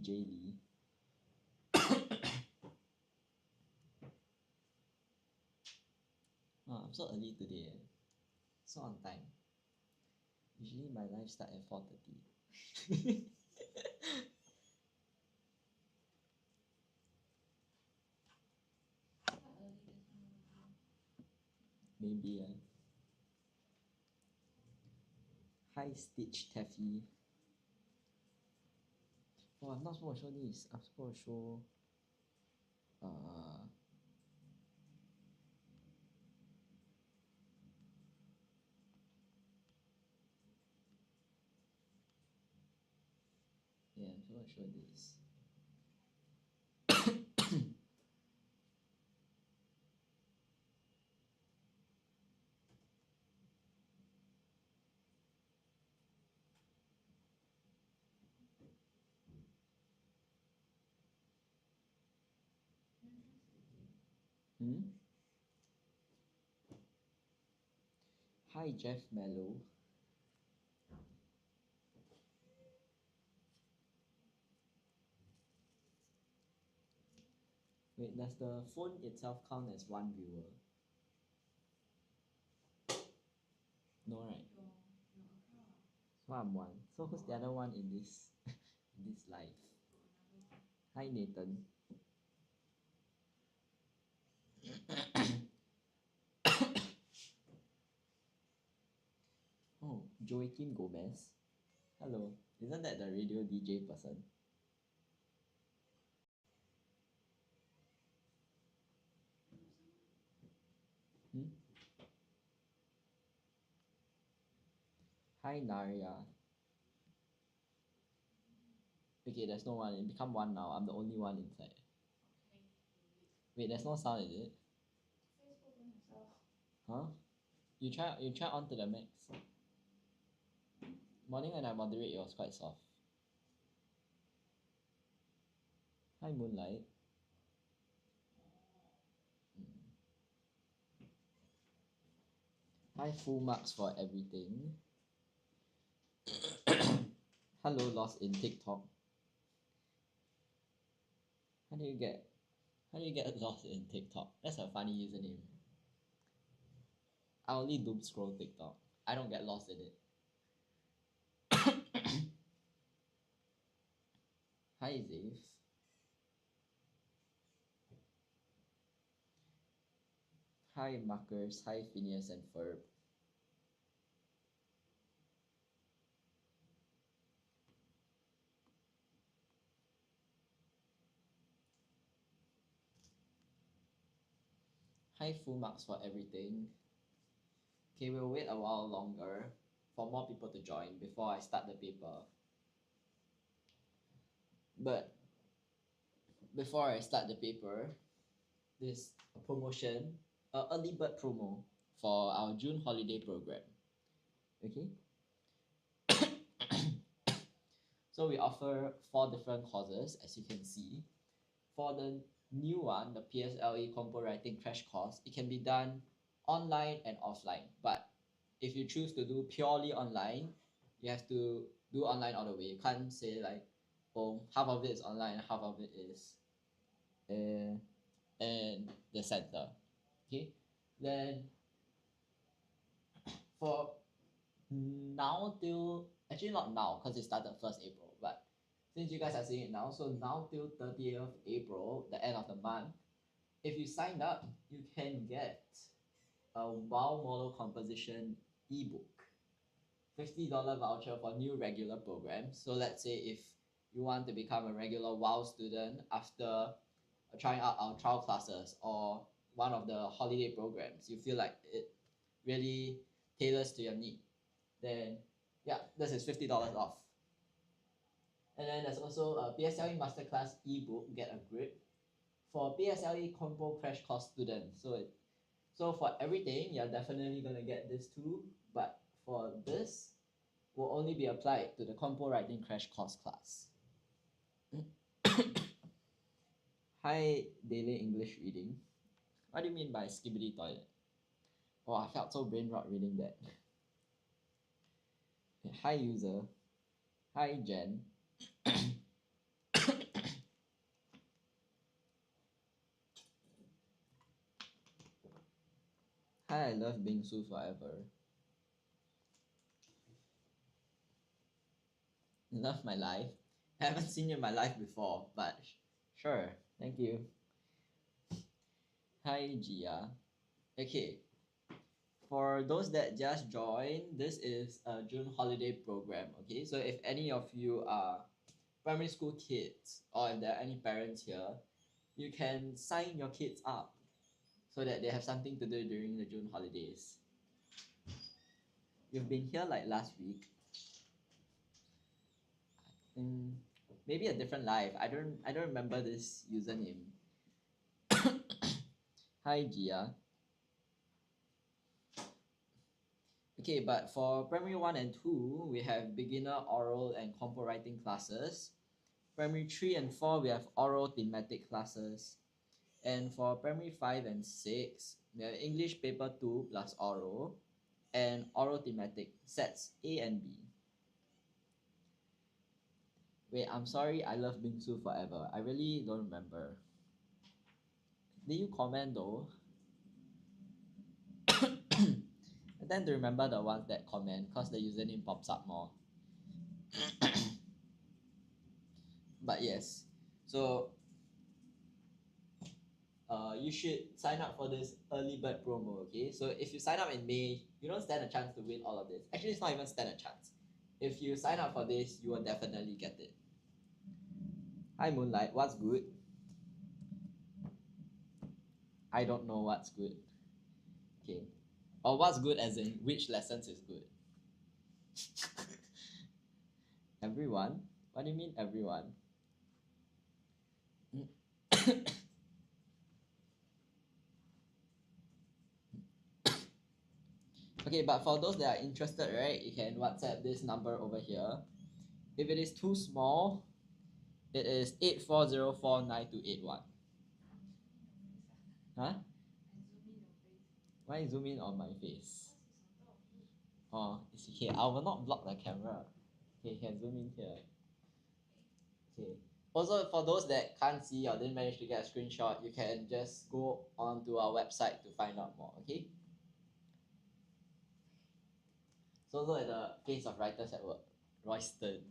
DJ Lee. Oh, I'm so early today. So on time. Usually my life start at 4:30. Maybe. Hi Stitch Taffy. Oh, I'm not supposed to show this. I'm supposed to show yeah, I'm supposed to show this. Hi Jeff Mello. Wait, does the phone itself count as one viewer? No, right? So I'm one. So who's the other one in this in this live? Hi Nathan. Oh, Joaquin Gomez. Hello. Isn't that the radio DJ person? Hmm? Hi Naria. Okay, there's no one. It become one now. I'm the only one inside. Wait, there's no sound, is it? Huh? You try onto the max. Morning when I moderate, it was quite soft. Hi Moonlight. Hi full marks for everything. Hello lost in TikTok. How do you get lost in TikTok? That's a funny username. I only doom scroll TikTok. I don't get lost in it. Hi Zave. Hi Markers. Hi Phineas and Ferb. Hi full marks for everything. Okay, we'll wait a while longer for more people to join before I start the paper. But before I start the paper, this promotion, early bird promo for our June holiday program. Okay. So we offer 4 different courses, as you can see. For the new one, the PSLE Compo Writing Crash Course, it can be done online and offline. But if you choose to do purely online, you have to do online all the way. You can't say like, oh, half of it is online, half of it is in the center. Okay, then for now till actually not now because it started 1st April, but since you guys are seeing it now, so now till 30th April, the end of the month, if you sign up, you can get a WoW model composition ebook, $50 voucher for new regular programs. So let's say if you want to become a regular WoW student after trying out our trial classes or one of the holiday programs, you feel like it really tailors to your need, then yeah, this is $50 off. And then there's also a PSLE Masterclass ebook, Get a Grip, for PSLE Compo Crash Course students. So for everything, you're definitely gonna get this too, but for this, will only be applied to the Compo Writing Crash Course class. Hi, daily English reading. What do you mean by skibbity toilet? Oh, I felt so brain rot reading that. Hi, user. Hi, Jen. Hi, I love bingsu forever. Love my life. I haven't seen you in my life before, but sure. Thank you. Hi, Gia. Okay, for those that just joined, this is a June holiday program. Okay, so if any of you are primary school kids or if there are any parents here, you can sign your kids up so that they have something to do during the June holidays. You've been here like last week. Mm, maybe a different life. I don't remember this username. Hi Gia. Okay, but for primary 1 and 2, we have beginner oral and compo writing classes. Primary 3 and 4, we have oral thematic classes. And for primary 5 and 6, we have English paper 2 plus oral and oral thematic sets A and B. Wait, I'm sorry, I love Bingsu forever. I really don't remember. Did you comment though? I tend to remember the ones that comment because the username pops up more. But yes, so you should sign up for this early bird promo, okay? So if you sign up in May, you don't stand a chance to win all of this. Actually, it's not even stand a chance. If you sign up for this, you will definitely get it. Hi Moonlight, what's good? I don't know what's good. Okay. Or what's good as in which lessons is good? Everyone? What do you mean everyone? Okay, but for those that are interested, right, you can WhatsApp this number over here. If it is too small, it is 84049281. Huh? Why zoom in on my face? Oh, it's okay. I will not block the camera. Okay, you can zoom in here. Okay. Also, for those that can't see or didn't manage to get a screenshot, you can just go onto our website to find out more, okay? So look at the face of writers at work. Royston.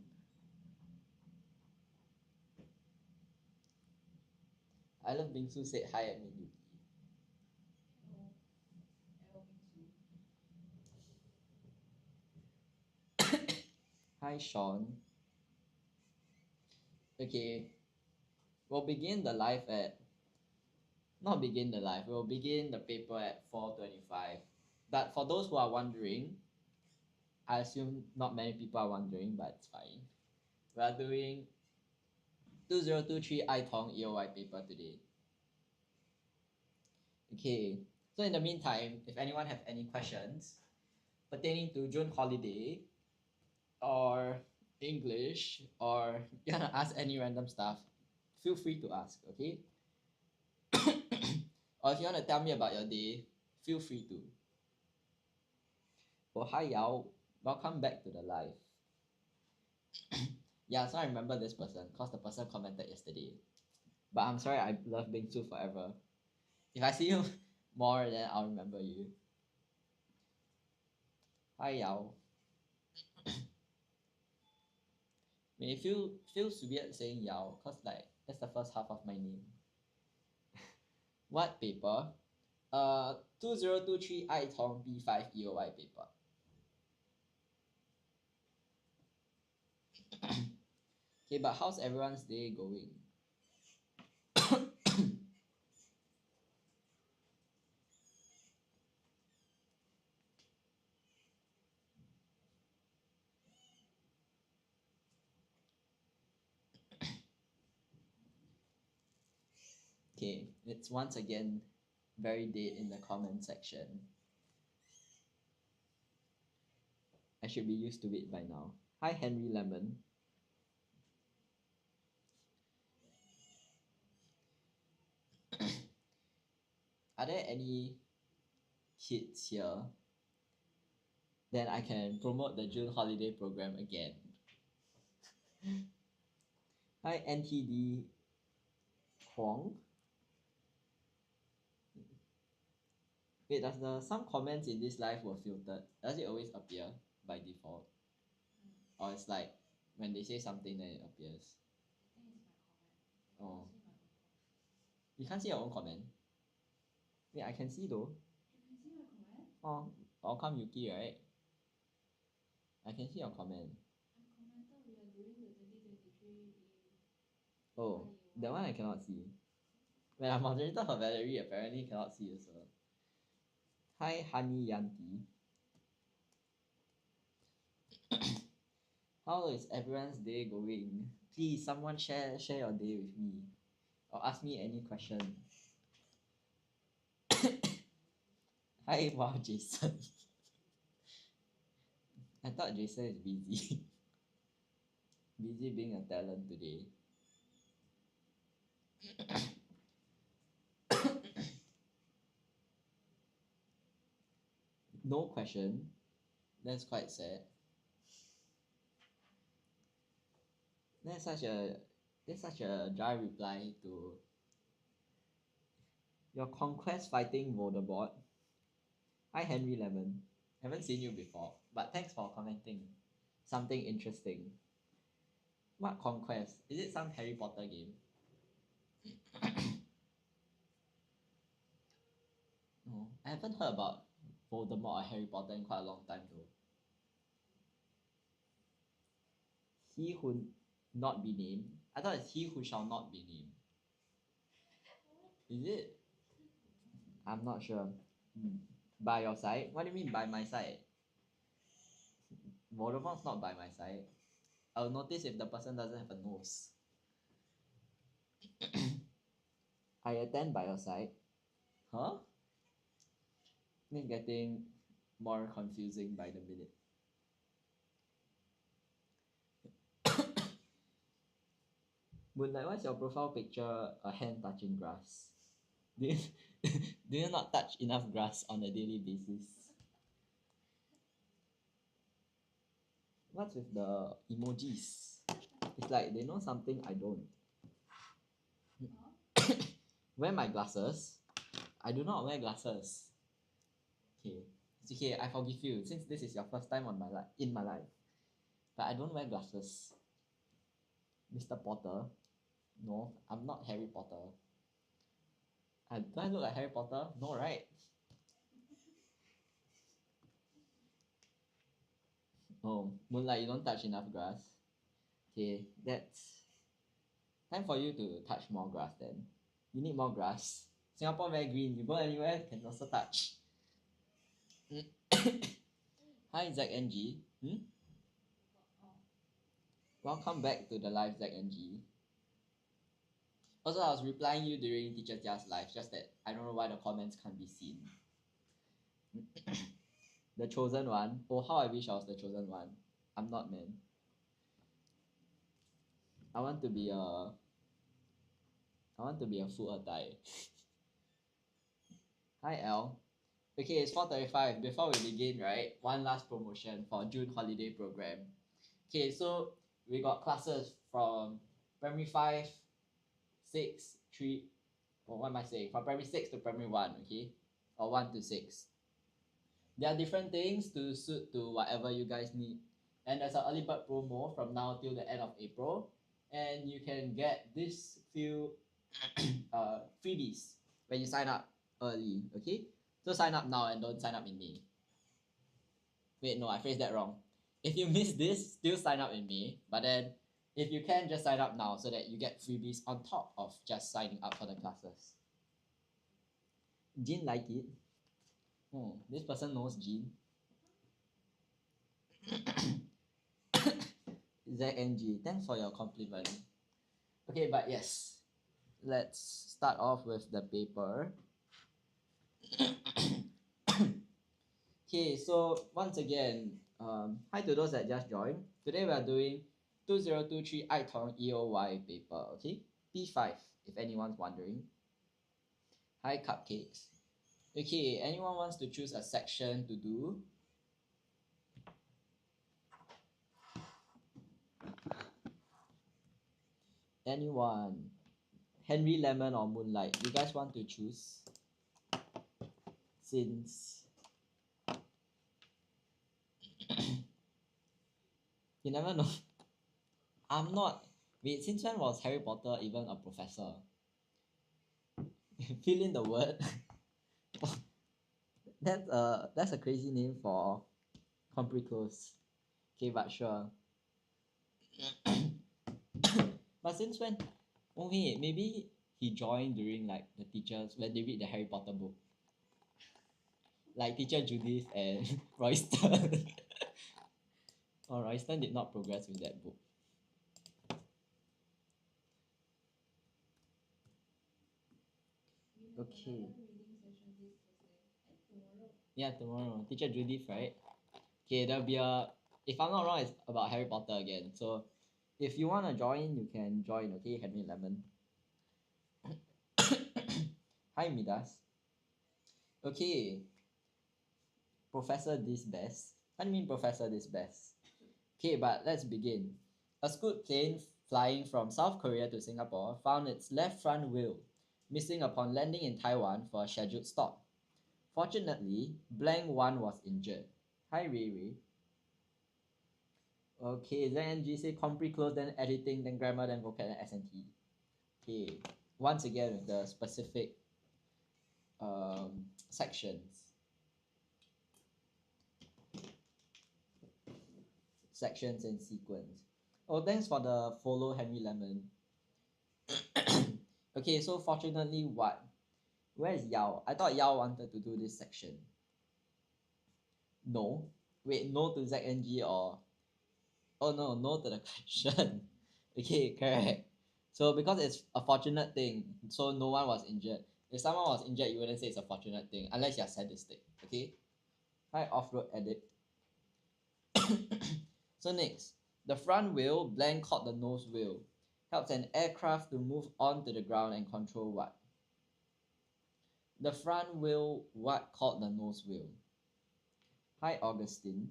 I love Bingsu said hi at me. Hi Sean. Okay, we'll begin the live at not begin the live, we'll begin the paper at 4:25. But for those who are wondering, I assume not many people are wondering, but it's fine. We are doing 2023 Ai Tong EOY paper today. Okay, so in the meantime, if anyone have any questions pertaining to June holiday or English or you wanna ask any random stuff, feel free to ask, okay? Or if you wanna tell me about your day, feel free to. Oh hi Yao, welcome back to the live. Yeah, so I remember this person because the person commented yesterday. But I'm sorry, I love Bingsu forever. If I see you more, then I'll remember you. Hi Yao. I mean, it feels weird saying Yao because like that's the first half of my name. What paper? 2023 Ai Tong P5 EOY paper. Okay, but how's everyone's day going? Okay, it's once again very dead in the comment section. I should be used to it by now. Hi Henry Lemon. Are there any kids here? Then I can promote the June holiday program again. Hi NTD Kwong. Wait, does the some comments in this live were filtered? Does it always appear by default? Or it's like when they say something then it appears? Oh. You can't see your own comment? Wait, I can see though. Oh, I'll come Yuki, right? I can see your comment. Oh, that one I cannot see. When I moderated for Valerie, apparently cannot see as well. Hi, Honey Yanti. How is everyone's day going? Please, someone share your day with me. Or ask me any question. Hi, wow, Jason. I thought Jason is busy. Busy being a talent today. No question. That's quite sad. That's such a dry reply to your conquest fighting Voldemort. Hi Henry Lemon. Haven't seen you before, but thanks for commenting. Something interesting. What conquest? Is it some Harry Potter game? No, I haven't heard about Voldemort or Harry Potter in quite a long time though. He who not be named. I thought it's he who shall not be named. Is it? I'm not sure. By your side? What do you mean by my side? Voldemort's not by my side. I'll notice if the person doesn't have a nose. I attend by your side. Huh? It's getting more confusing by the minute. Moonlight, what's your profile picture? A hand touching grass. Do you, do you not touch enough grass on a daily basis? What's with the emojis? It's like they know something I don't. Wear my glasses? I do not wear glasses. Okay. It's okay, I forgive you since this is your first time in my life. But I don't wear glasses. Mr. Potter? No, I'm not Harry Potter. Do I look like Harry Potter? No, right? Oh, Moonlight, you don't touch enough grass. Okay, that's time for you to touch more grass then. You need more grass. Singapore very green. You go anywhere, can also touch. Hi, ZNG. Welcome back to the live, ZNG. Also, I was replying you during Teacher Jia's live, just that I don't know why the comments can't be seen. The chosen one. Oh, how I wish I was the chosen one. I'm not, man. I want to be a full Atai. Hi, L. Okay, it's 4:35. Before we begin, right? One last promotion for June holiday program. Okay, so we got classes from primary 5, 6, 3. Or what am I saying? From primary 6 to primary 1, okay? Or 1 to 6. There are different things to suit to whatever you guys need. And there's an early bird promo from now till the end of April. And you can get this few freebies when you sign up early, okay? So sign up now and don't sign up in May. Wait, no, I phrased that wrong. If you miss this, still sign up in May. But then, if you can, just sign up now so that you get freebies on top of just signing up for the classes. Jean like it. Oh, this person knows Jean. ZNG, thanks for your compliment. Okay, but yes, let's start off with the paper. Okay, so once again, hi to those that just joined. Today we are doing 2023 Ai Tong EOY paper, okay? P5, if anyone's wondering. Hi, cupcakes. Okay, anyone wants to choose a section to do? Anyone? Henry Lemon or Moonlight? You guys want to choose? since you never know. I'm not. Wait, since when was Harry Potter even a professor? Fill in the word. That's a crazy name for Compriclose. Okay, but sure. But since when? Oh wait, maybe he joined during like the teachers when they read the Harry Potter book. Like teacher Judith and Royston. Oh, Royston did not progress with that book. Okay. Yeah, tomorrow. Teacher Judith, right? Okay, there'll be a. If I'm not wrong, it's about Harry Potter again. So, if you wanna join, you can join. Okay, Henry Lemon. Hi, Midas. Okay, Professor this best. What do you mean, Professor this best? Okay, but let's begin. A Scoot plane flying from South Korea to Singapore found its left front wheel missing upon landing in Taiwan for a scheduled stop. Fortunately, blank one was injured. Hi, Riri. Okay, ZNG say compre close, then editing, then grammar, then vocab, then SNT. Okay, once again with the specific sections. Sections and sequence. Oh, thanks for the follow, Henry Lemon. Okay, so fortunately, what? Where is Yao? I thought Yao wanted to do this section. No. Wait, no to ZNG or. Oh no, no to the question. Okay, correct. So because it's a fortunate thing, so no one was injured. If someone was injured, you wouldn't say it's a fortunate thing unless you're sadistic. Okay. Hi, off-road edit. So next, the front wheel blank caught the nose wheel. Helps an aircraft to move onto the ground and control what? The front wheel what caught the nose wheel? Hi, Augustine.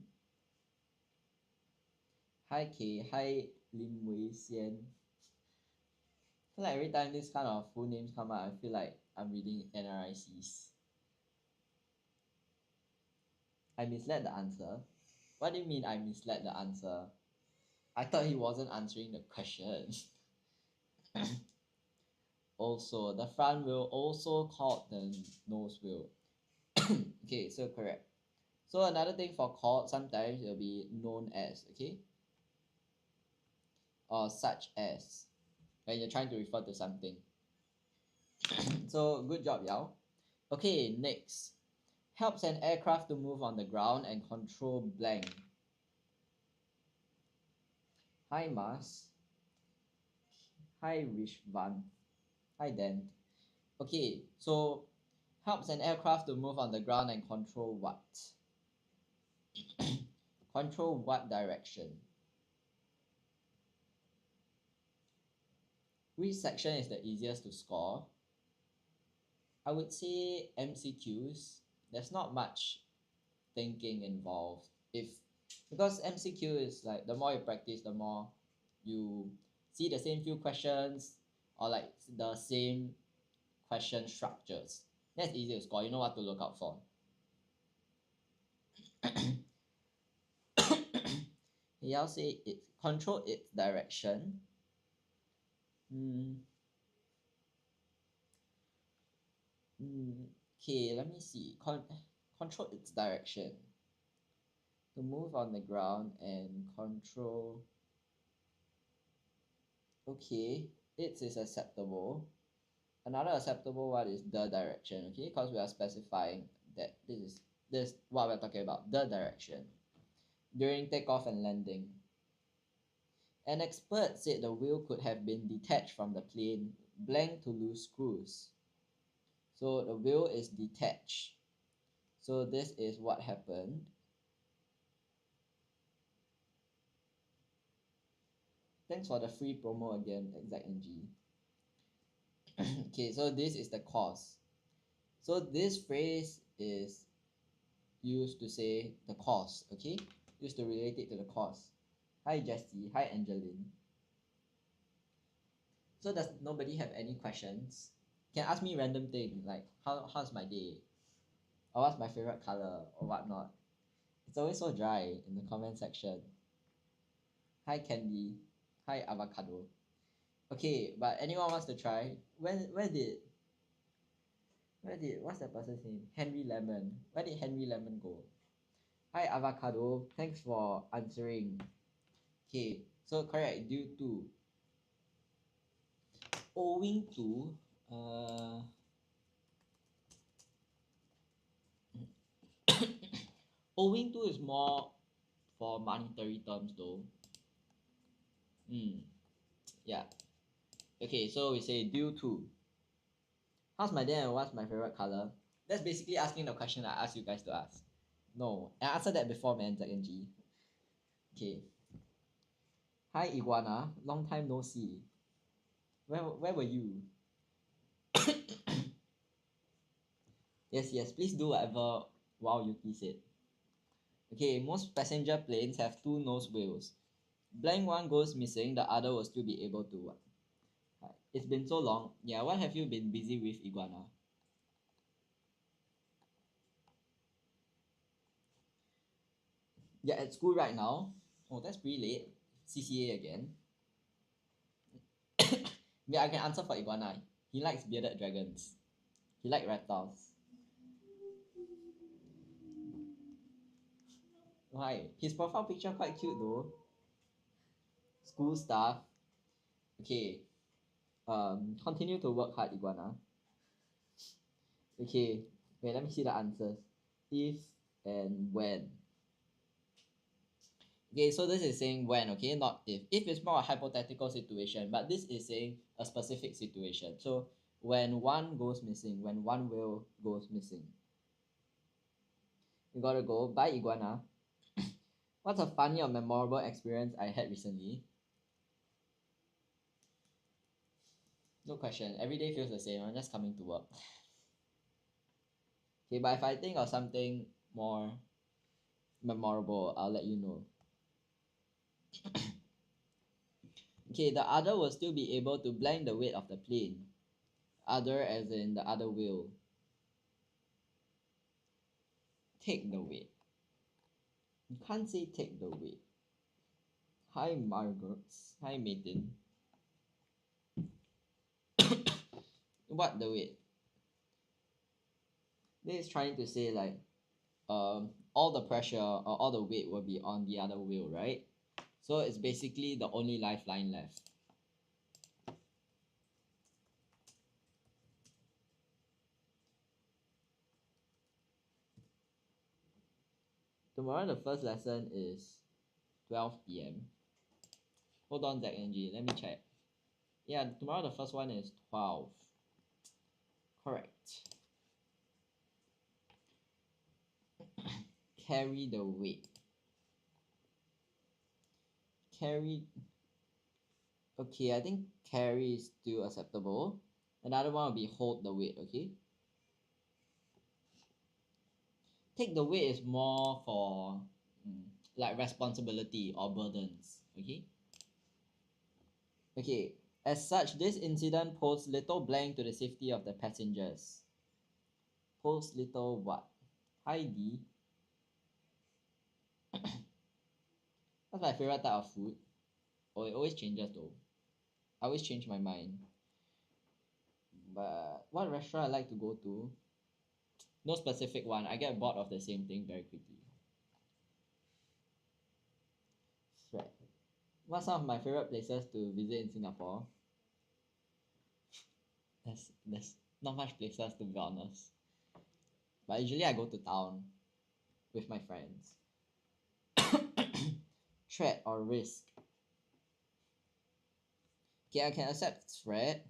Hi, Kay. Hi, Lim Wei Xian. I feel like every time this kind of full names come out, I feel like I'm reading NRICs. I misled the answer. What do you mean I misled the answer? I thought he wasn't answering the question. Also, the front wheel also called the nose wheel. Okay, so correct. So another thing for called, sometimes it'll be known as, okay? Or such as, when you're trying to refer to something. So good job, Yao. Okay, next. Helps an aircraft to move on the ground and control blank. Hi, Mars. Hi, Rishvan. Hi, Dan. Okay, so helps an aircraft to move on the ground and control what? Control what direction? Which section is the easiest to score? I would say MCQs. There's not much thinking involved. Because MCQ is like the more you practice, the more you see the same few questions or like the same question structures. That's easy to score. You know what to look out for. I'll say it control its direction. Okay, let me see. Control its direction. To move on the ground and control. Okay, it is acceptable. Another acceptable one is the direction, okay? Because we are specifying that this what we're talking about, the direction. During takeoff and landing. An expert said the wheel could have been detached from the plane, blank to loose screws. So the wheel is detached. So this is what happened. Thanks for the free promo again, ExactNG. Okay, so this is the cause. So this phrase is used to say the cause, okay? Used to relate it to the cause. Hi Jessie, hi Angeline. So does nobody have any questions? Can ask me random thing like how's my day? or what's my favorite color or whatnot. It's always so dry in the comment section. Hi Candy. Hi Avocado. Okay, but anyone wants to try? Where did what's that person's name? Henry Lemon. Where did Henry Lemon go? Hi Avocado. Thanks for answering. Okay, so correct, due to owing to uh owing to is more for monetary terms though. Yeah. Okay, so we say due to. How's my day and what's my favorite color? That's basically asking the question I asked you guys to ask. No, I answered that before, man, Zack and G. Okay. Hi Iguana, long time no see. Where were you? Yes, please do whatever Wow Yuki said. Okay, most passenger planes have two nose wheels. Blank one goes missing, the other will still be able to. It's been so long. Yeah, what have you been busy with, Iguana? Yeah, at school right now. Oh, that's pretty late. CCA again. Yeah, I can answer for Iguana. He likes bearded dragons. He likes reptiles. Why? His profile picture quite cute though. School stuff. Okay. Continue to work hard, Iguana. Okay. Wait, let me see the answers. If and when. Okay, so this is saying when, okay, not if. If is more a hypothetical situation, but this is saying a specific situation. So when one goes missing, when one whale goes missing. You gotta go. Bye, Iguana. What's a funny or memorable experience I had recently? No question. Every day feels the same. I'm just coming to work. Okay, but if I think of something more memorable, I'll let you know. Okay, the other will still be able to blank the weight of the plane. Other as in the other will. Take the weight. You can't say take the weight. Hi Margaret. Hi Maiden. What the weight? This is trying to say like all the pressure or all the weight will be on the other wheel, right? So it's basically the only lifeline left. Tomorrow the first lesson is 12 p.m. Hold on, Zack and G, let me check. Yeah, tomorrow the first one is 12. Correct. Carry the weight. Carry. Okay, I think carry is still acceptable. Another one will be hold the weight, okay? Take the weight is more for like responsibility or burdens, okay? Okay, as such, this incident posed little blank to the safety of the passengers. Posed little what? Hi D. What's my favorite type of food? Oh, it always changes though. I always change my mind. But what restaurant I like to go to? No specific one. I get bored of the same thing very quickly. Right. What's some of my favorite places to visit in Singapore? There's not much places to be honest. But usually I go to town with my friends. Threat or risk? Okay, I can accept threat.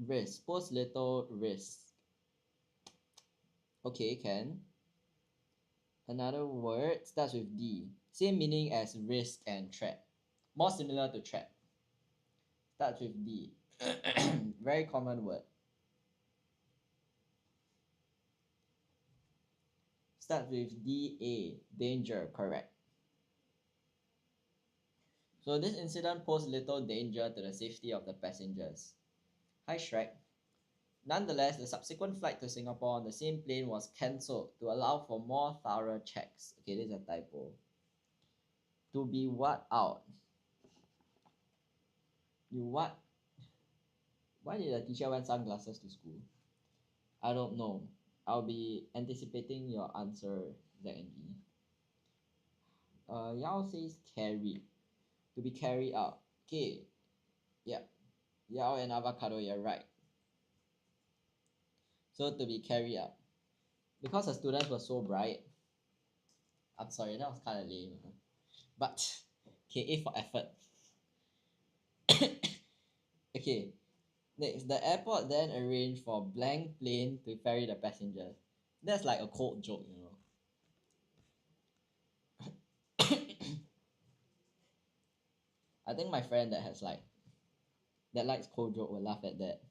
Risk. Pose little risk. Okay, can. Another word starts with D. Same meaning as risk and threat. More similar to threat. Starts with D. Very common word. Starts with DA. Danger, correct. So this incident posed little danger to the safety of the passengers. Hi Shrek. Nonetheless, the subsequent flight to Singapore on the same plane was cancelled to allow for more thorough checks. Okay, this is a typo. To be what out? You what? Why did the teacher wear sunglasses to school? I don't know. I'll be anticipating your answer, Zack and E. Yao says carried. To be carried out. Okay. Yep. Yao and avocado, you're right. So to be carried out. Because the students were so bright. I'm sorry, that was kind of lame. But, okay, A for effort. Okay. Next, the airport then arranged for blank plane to ferry the passengers. That's like a cold joke, you know. I think my friend that likes cold joke will laugh at that.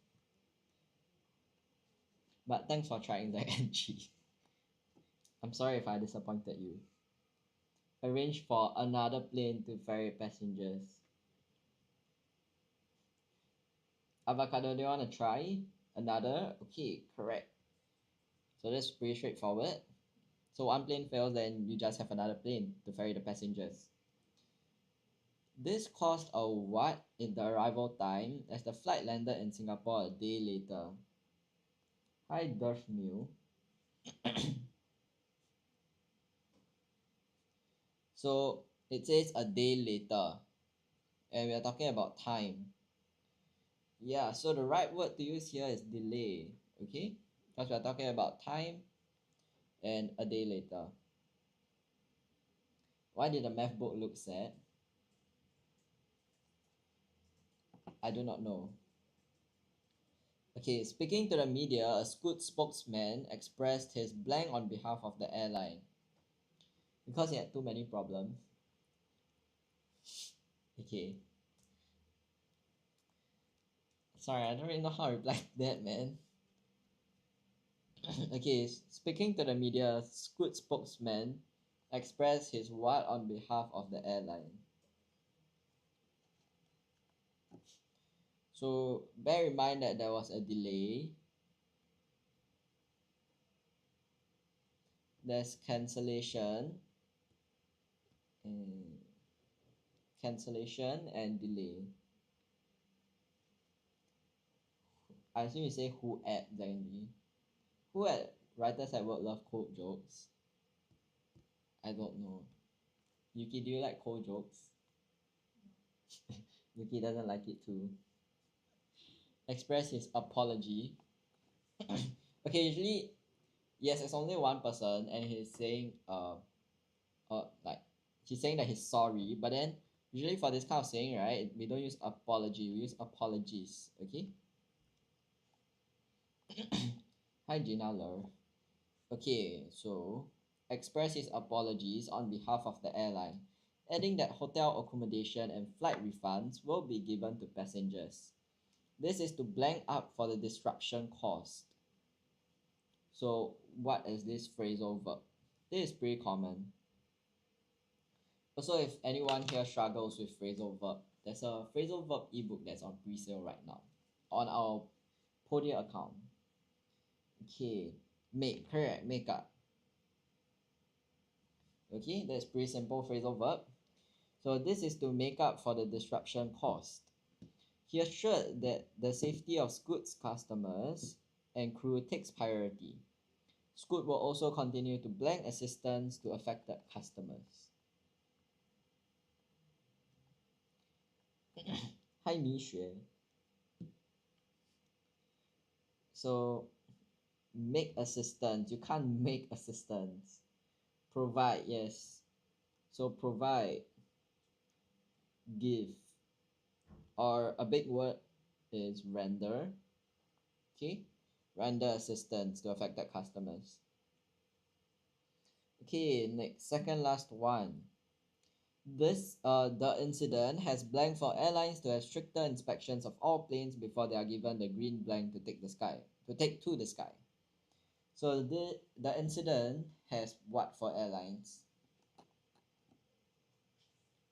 But thanks for trying the NG. I'm sorry if I disappointed you. Arrange for another plane to ferry passengers. Avocado, do you want to try? Another? Okay, correct. So that's pretty straightforward. So one plane fails, then you just have another plane to ferry the passengers. This caused a what in the arrival time as the flight landed in Singapore a day later. Hi, Durf Mew. So it says a day later, and we are talking about time. Yeah, so the right word to use here is delay, okay? Because we are talking about time and a day later. Why did the math book look sad? I do not know. Okay, speaking to the media, a Scoot spokesman expressed his blank on behalf of the airline because he had too many problems. Okay. Sorry, I don't really know how to reply to that, man. Okay, speaking to the media, Scoot spokesman expressed his what on behalf of the airline. So bear in mind that there was a delay. There's cancellation and delay. I assume you say who at Zangi. Who at Writers at Work love cold jokes? I don't know. Yuki, do you like cold jokes? Yuki doesn't like it too. Express his apology. Okay, usually, yes, it's only one person and he's saying like he's saying that he's sorry, but then usually for this kind of saying, right, we don't use apology, we use apologies, okay? Hi Gina Lur. Okay, so express his apologies on behalf of the airline, adding that hotel accommodation and flight refunds will be given to passengers. This is to blank up for the disruption caused. So what is this phrasal verb? This is pretty common. Also, if anyone here struggles with phrasal verb, there's a phrasal verb ebook that's on pre-sale right now on our Podia account. Okay, correct, make up. Okay, that's pretty simple phrasal verb. So this is to make up for the disruption caused. He assured that the safety of Scoot's customers and crew takes priority. Scoot will also continue to blank assistance to affected customers. Hi, Mi Xue. So, make assistance. You can't make assistance. Provide, yes. So, provide, give. Or a big word is render. Okay? Render assistance to affected customers. Okay, next, second last one. The incident has blank for airlines to have stricter inspections of all planes before they are given the green blank to take to the sky. So the incident has what for airlines?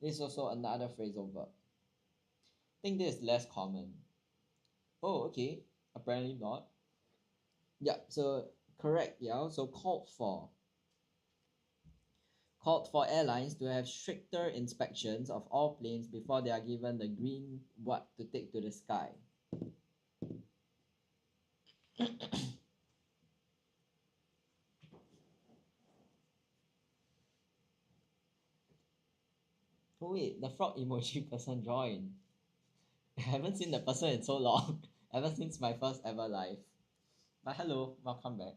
This is also another phrasal verb. I think this is less common. Oh, okay. Apparently not. Yeah, so correct, yeah. So called for airlines to have stricter inspections of all planes before they are given the green what to take to the sky. Oh wait, the frog emoji person joined. I haven't seen the person in so long. Ever since my first ever live. But hello, welcome back.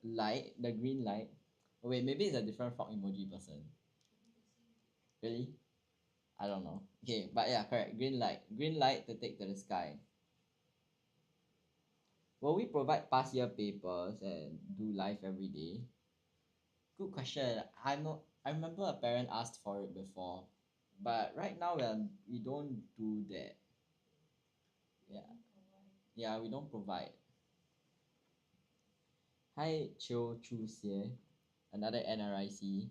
Light, the green light. Oh wait, maybe it's a different frog emoji person. Really? I don't know. Okay, but yeah, correct. Green light. Green light to take to the sky. Will we provide past year papers and do live every day? Good question. I remember a parent asked for it before, but right now we don't do that. Yeah, yeah, we don't provide. Hi, Chiu Chu Xie, another NRIC.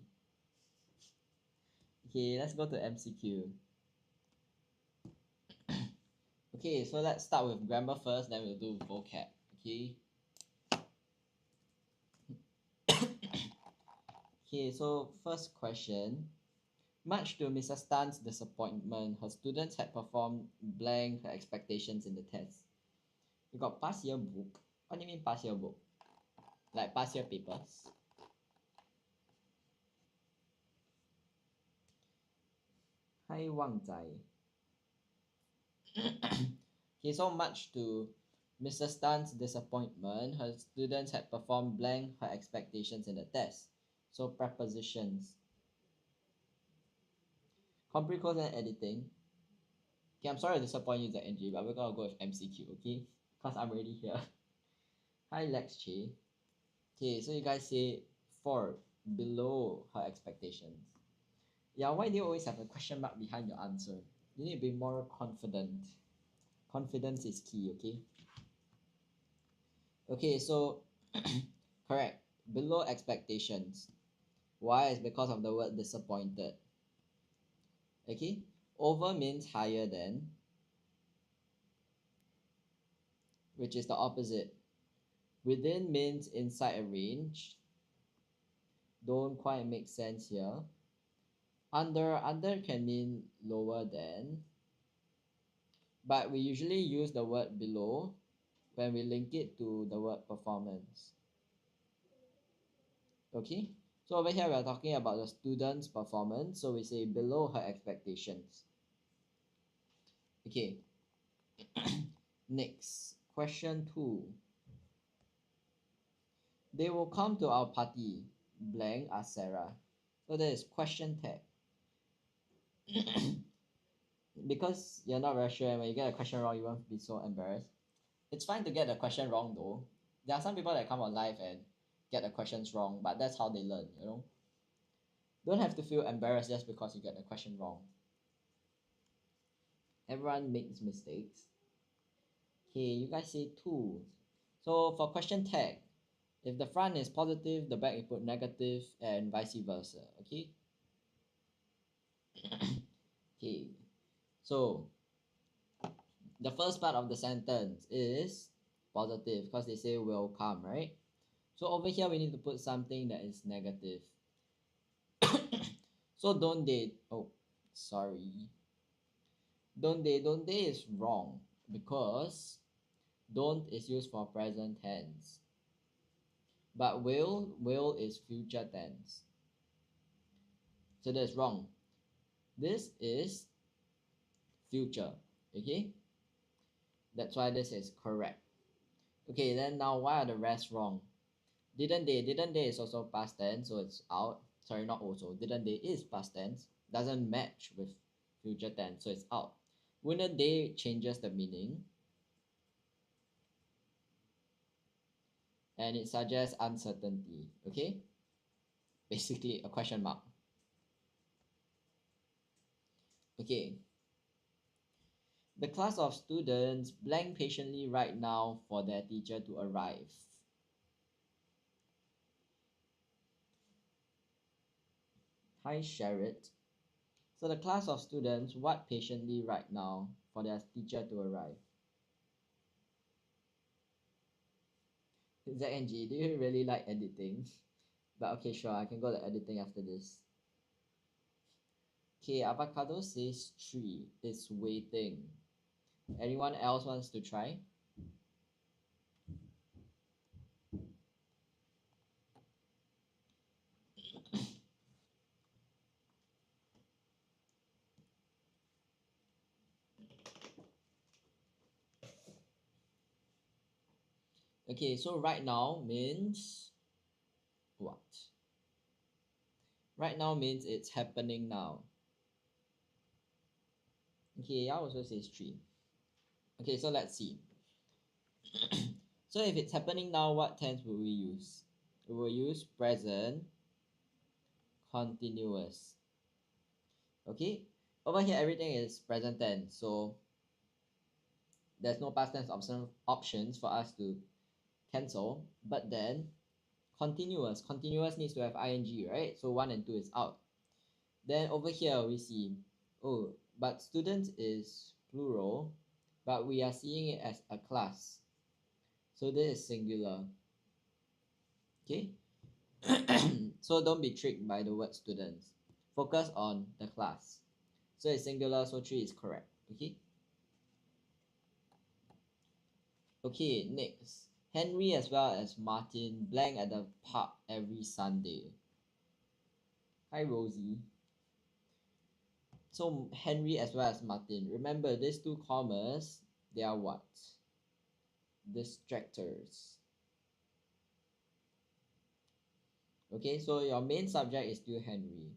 Okay, let's go to MCQ. Okay, so let's start with grammar first, then we'll do vocab. Okay. Okay, so first question. Much to Mrs. Tan's disappointment, her students had performed blank her expectations in the test. We got past year book. What do you mean past year book? Like past year papers? Hi Wang Zai. Okay, so much to Mrs. Tan's disappointment, her students had performed blank her expectations in the test. So prepositions. Comprehension and editing. Okay, I'm sorry to disappoint you, ZNG, but we're gonna go with MCQ, okay? Because I'm already here. Hi Lex Che. Okay, so you guys say 4 below her expectations. Yeah, why do you always have a question mark behind your answer? You need to be more confident. Confidence is key, okay? Okay, so correct. Below expectations. Why? Is because of the word disappointed. Okay? Over means higher than, which is the opposite. Within means inside a range. Don't quite make sense here. Under can mean lower than, but we usually use the word below when we link it to the word performance. Okay, so over here we are talking about the student's performance, so we say below her expectations. Okay, next question 2. They will come to our party, blank, asked Sarah. So that is question tag. Because you're not very sure, when you get a question wrong, you won't be so embarrassed. It's fine to get the question wrong though. There are some people that come on live and get the questions wrong, but that's how they learn, you know? Don't have to feel embarrassed just because you get the question wrong. Everyone makes mistakes. Okay, you guys say 2. So for question tag, if the front is positive, the back you put negative, and vice versa. Okay? Okay. So the first part of the sentence is positive because they say will come, right? So over here we need to put something that is negative. So don't they, oh, sorry. Don't they is wrong because don't is used for present tense. But will is future tense. So that's wrong. This is future. Okay? That's why this is correct. Okay, then now why are the rest wrong? Didn't they is also past tense, so it's out. Sorry, not also. Didn't they is past tense. Doesn't match with future tense, so it's out. Wouldn't they changes the meaning? And it suggests uncertainty. Okay? Basically a question mark. Okay. The class of students blank patiently right now for their teacher to arrive. Hi, Sherrit. So the class of students what patiently right now for their teacher to arrive. ZNG, do you really like editing? But okay, sure, I can go to editing after this. Okay, avocado says 3. It's waiting. Anyone else wants to try? Okay, so right now means what? Right now means it's happening now. Okay, I also says 3. Okay, so let's see. So if it's happening now, what tense will we use? We will use present continuous. Okay, over here everything is present tense, so there's no past tense options for us to cancel. But then continuous needs to have ing, right? So 1 and 2 is out. Then over here we see, oh, but students is plural, but we are seeing it as a class, so this is singular. Okay. So don't be tricked by the word students, focus on the class. So it's singular, so 3 is correct. Okay. Okay, next. Henry as well as Martin blank at the pub every Sunday. Hi Rosie. So Henry as well as Martin. Remember these two commas, they are what? Distractors. Okay, so your main subject is still Henry.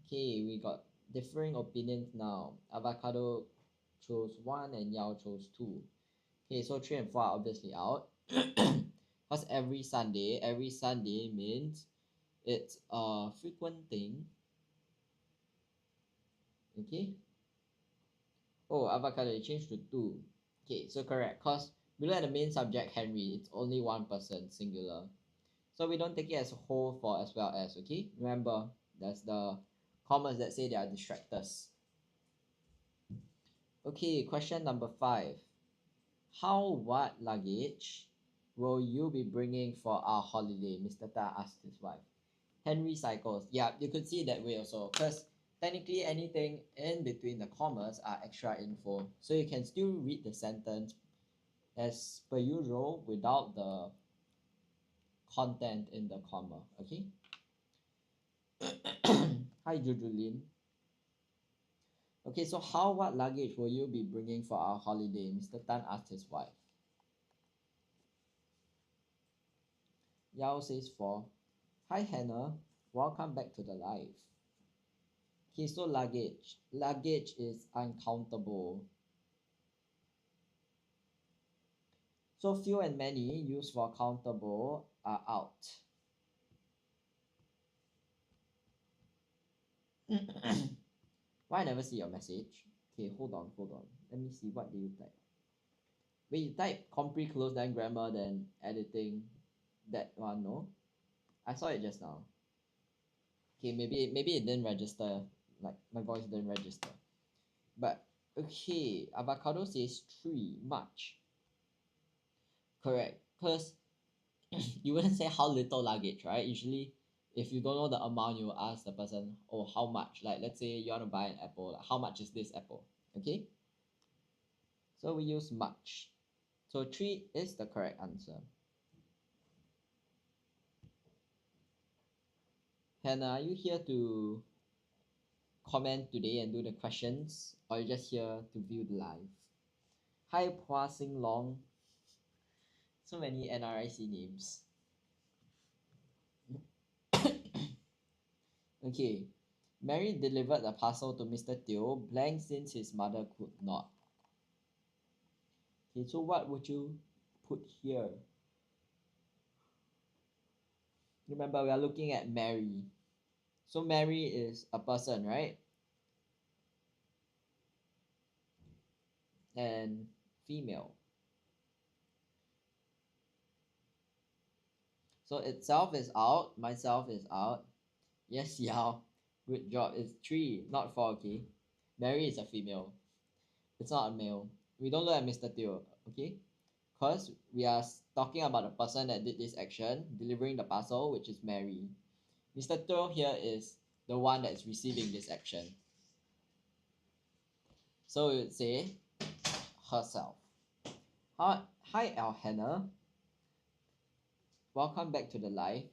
Okay, we got differing opinions now. Avocado chose 1 and Yao chose 2. Okay, so 3 and 4 are obviously out. Because every Sunday means it's a frequent thing. Okay. Oh, avocado, it changed to 2. Okay, so correct. Because below at the main subject, Henry, it's only one person, singular. So we don't take it as a whole for as well as, okay? Remember, that's the commas that say they are distractors. Okay, question number 5. What luggage will you be bringing for our holiday? Mr. Ta asked his wife. Henry cycles. Yeah, you could see it that way also. Because technically anything in between the commas are extra info. So you can still read the sentence as per usual without the content in the comma. Okay? Hi Jujulin. Okay, so what luggage will you be bringing for our holiday? Mr. Tan asked his wife. Yao says 4. Hi Hannah, welcome back to the live. Okay, so luggage. Luggage is uncountable. So few and many used for countable are out. Why I never see your message? Okay, hold on. Let me see, what do you type? Wait, you type compre close then grammar then editing. That one, no? I saw it just now. Okay, maybe it didn't register. Like my voice didn't register. But okay, avocado says 3 much. Correct. Because you wouldn't say how little luggage, right? Usually if you don't know the amount, you will ask the person, oh, how much? Like let's say you want to buy an apple, like, how much is this apple? Okay, so we use much. So 3 is the correct answer. Hannah, are you here to comment today and do the questions, or are you just here to view the live? Hi Hua Sing Long. So many NRIC names. Okay, Mary delivered the parcel to Mr. Teo blank since his mother could not. Okay, so what would you put here? Remember, we are looking at Mary. So Mary is a person, right? And female. So itself is out, myself is out. Yes, Yao. Good job. It's 3, not 4, okay? Mary is a female. It's not a male. We don't look at Mr. Teo, okay? because we are talking about the person that did this action, delivering the parcel, which is Mary. Mr. Teo here is the one that's receiving this action. So we would say herself. Hi Hannah. Welcome back to the live.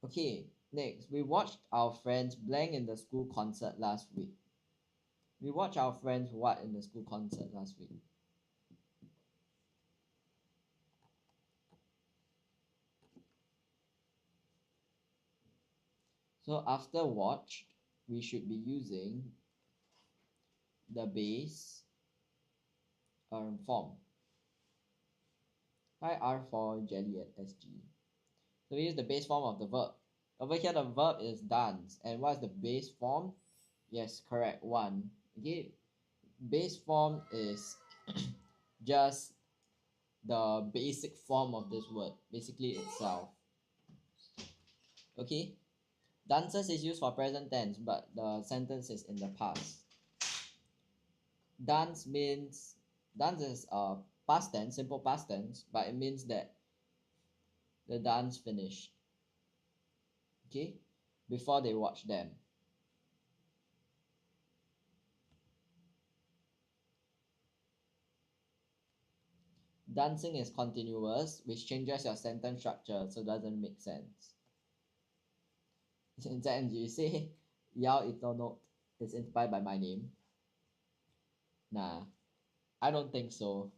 Okay, next, we watched our friends blank in the school concert last week. We watched our friends what in the school concert last week? So after watched, we should be using the base form. Hi R for Jelly at SG. So we use the base form of the verb. Over here, the verb is dance. And what's the base form? Yes, correct. One. Okay. Base form is just the basic form of this word, basically itself. Okay. Dances is used for present tense, but the sentence is in the past. Dance is past tense, simple past tense, but it means that the dance finished. Okay, before they watch them. Dancing is continuous, which changes your sentence structure, so it doesn't make sense. Then you say Yao Itono is inspired by my name. Nah, I don't think so.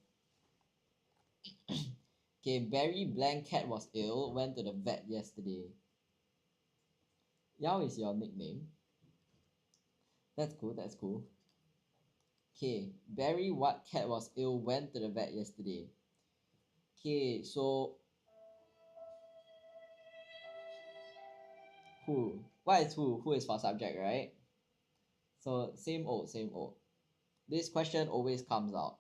Okay, Barry blank cat was ill, went to the vet yesterday. Yao is your nickname. That's cool, that's cool. Okay, Barry what cat was ill, went to the vet yesterday. Okay, so who? What is who? Who is for subject, right? So same old, same old. This question always comes out.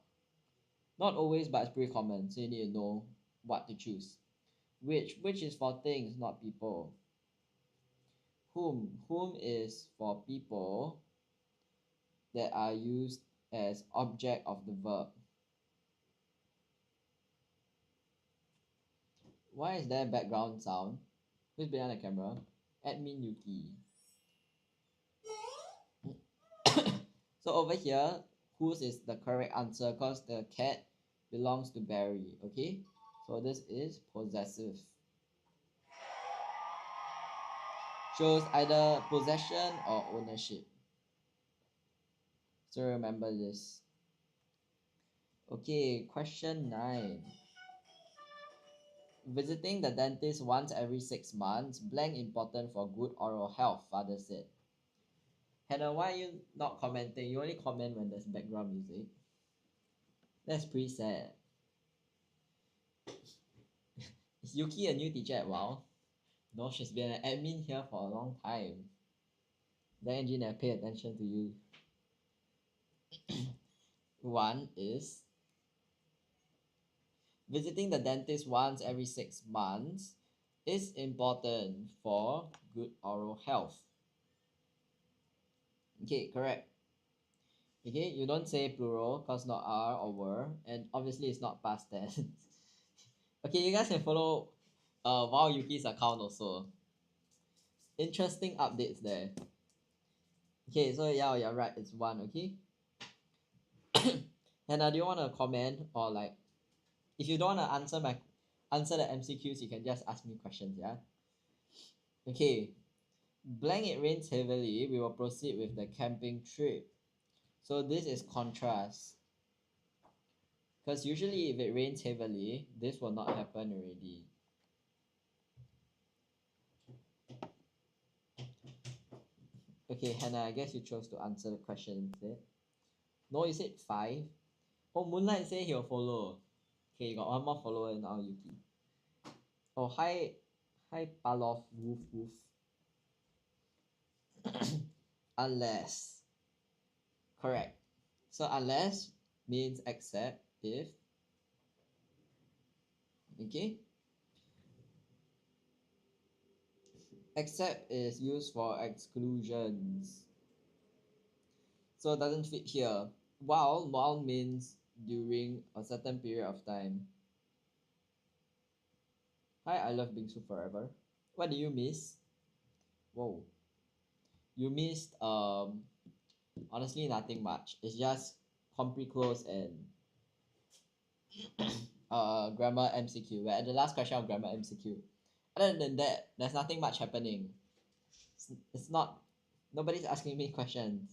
Not always, but it's pretty common, so you need to know what to choose. Which is for things, not people. Whom is for people that are used as object of the verb. Why is there background sound? Who's behind the camera? Admin Yuki. So over here, whose is the correct answer because the cat belongs to Barry, okay? So this is possessive. Shows either possession or ownership. So remember this. Okay, question 9. Visiting the dentist once every 6 months, blank important for good oral health, father said. Hannah, why are you not commenting? You only comment when there's background music. That's pretty sad. Is Yuki a new teacher at WoW? No, she's been an admin here for a long time. The engineer pay attention to you. One is visiting the dentist once every 6 months is important for good oral health. Okay, correct. Okay, you don't say plural because not are or were, and obviously it's not past tense. Okay, you guys can follow Wow Yuki's account also. Interesting updates there. Okay, so yeah, you're right, it's one, okay? And do you want to comment or like, if you don't want to answer the MCQs, you can just ask me questions, yeah? Okay, blank it rains heavily, we will proceed with the camping trip. So this is contrast. Because usually if it rains heavily, this will not happen already. Okay, Hannah, I guess you chose to answer the question instead. No, you said 5. Oh, Moonlight say he'll follow. Okay, you got one more follower now, Yuki. Oh, hi Palof, woof woof. Unless. Correct. So unless means except if. Okay. Except is used for exclusions. So it doesn't fit here. while means during a certain period of time. Hi, I love bingsu forever. What do you miss? Whoa, you missed honestly nothing much. It's just compre close and grammar MCQ. We're at the last question of grammar MCQ. Other than that, there's nothing much happening. It's not, nobody's asking me questions.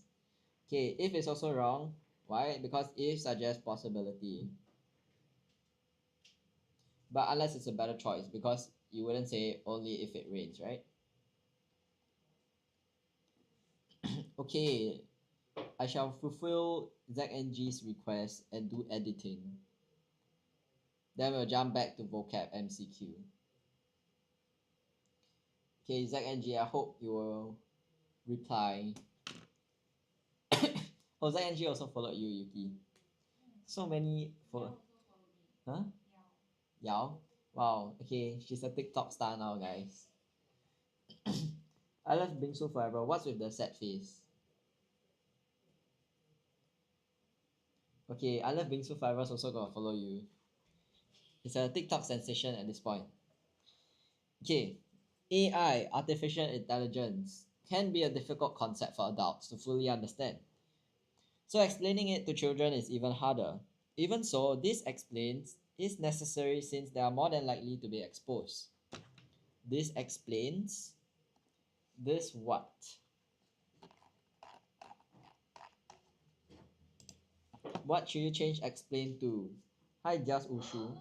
Okay, if is also wrong. Why? Because if suggests possibility. But unless it's a better choice, because you wouldn't say only if it rains, right? Okay, I shall fulfill ZNG's request and do editing. Then we'll jump back to vocab MCQ. Okay, ZNG, I hope you will reply. Oh, ZNG also followed you, Yuki. So many follow. Huh? Yao? Wow, okay, she's a TikTok star now, guys. I love bingsu forever. What's with the sad face? Okay, I love bingsu forever also gonna follow you. It's a TikTok sensation at this point. Okay, AI, artificial intelligence, can be a difficult concept for adults to fully understand. So explaining it to children is even harder. Even so, this explains is necessary since they are more than likely to be exposed. This explains this what? What should you change explain to? Hi, just Ushu.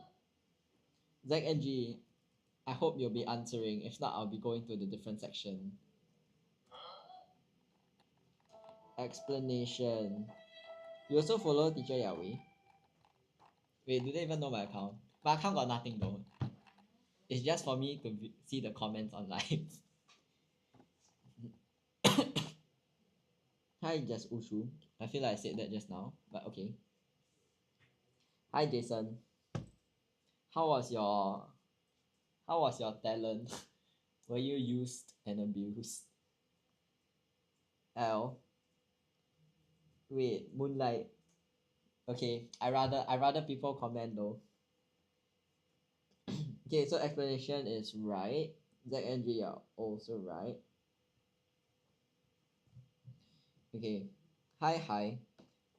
Zach and G, I hope you'll be answering. If not, I'll be going to the different section. Explanation. You also follow teacher Yahweh? Wait, do they even know my account? My account got nothing though. It's just for me to see the comments online. Hi, just Ushu. I feel like I said that just now, but okay. Hi, Jason. How was your talent? Were you used and abused? L. Wait, Moonlight. Okay, I rather people comment though. Okay, so explanation is right. Z and G are also right. Okay. Hi.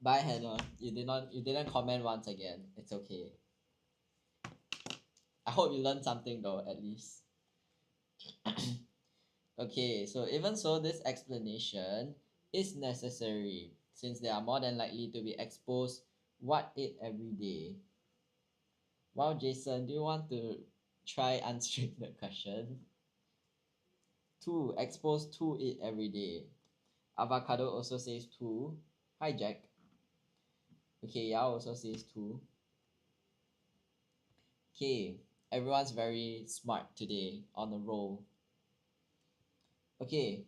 Bye Hannah. You didn't comment once again. It's okay. I hope you learned something though, at least. Okay, so even so, this explanation is necessary since they are more than likely to be exposed what it every day. Wow, Jason, do you want to try answering the question? Two, exposed to it every day. Avocado also says two. Hi, Jack. Okay, Yao also says two. Okay, everyone's very smart today on the roll. Okay.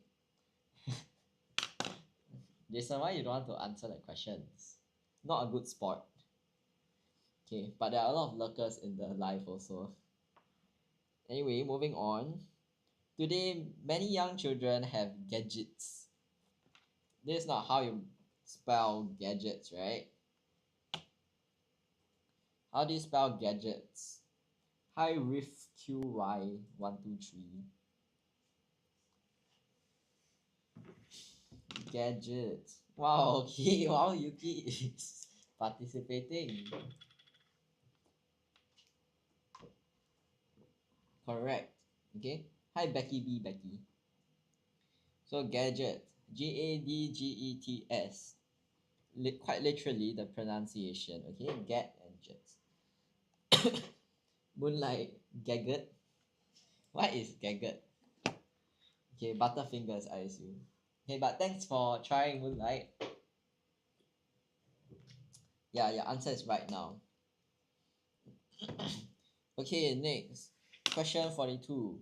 Jason, why you don't want to answer the questions? Not a good sport. Okay, but there are a lot of lurkers in the live also. Anyway, moving on. Today, many young children have gadgets. This is not how you spell gadgets, right? How do you spell gadgets? Hi, Riff QY123. Gadgets. Wow, okay. Wow, Yuki is participating. Correct. Okay. Hi, Becky. So gadget, GADGETS. Quite literally the pronunciation. Okay, gadgets. Moonlight, Gagget. What is Gagget? Okay, Butterfingers, I assume. Okay, but thanks for trying Moonlight. Yeah, your answer is right now. Okay, next. Question 42.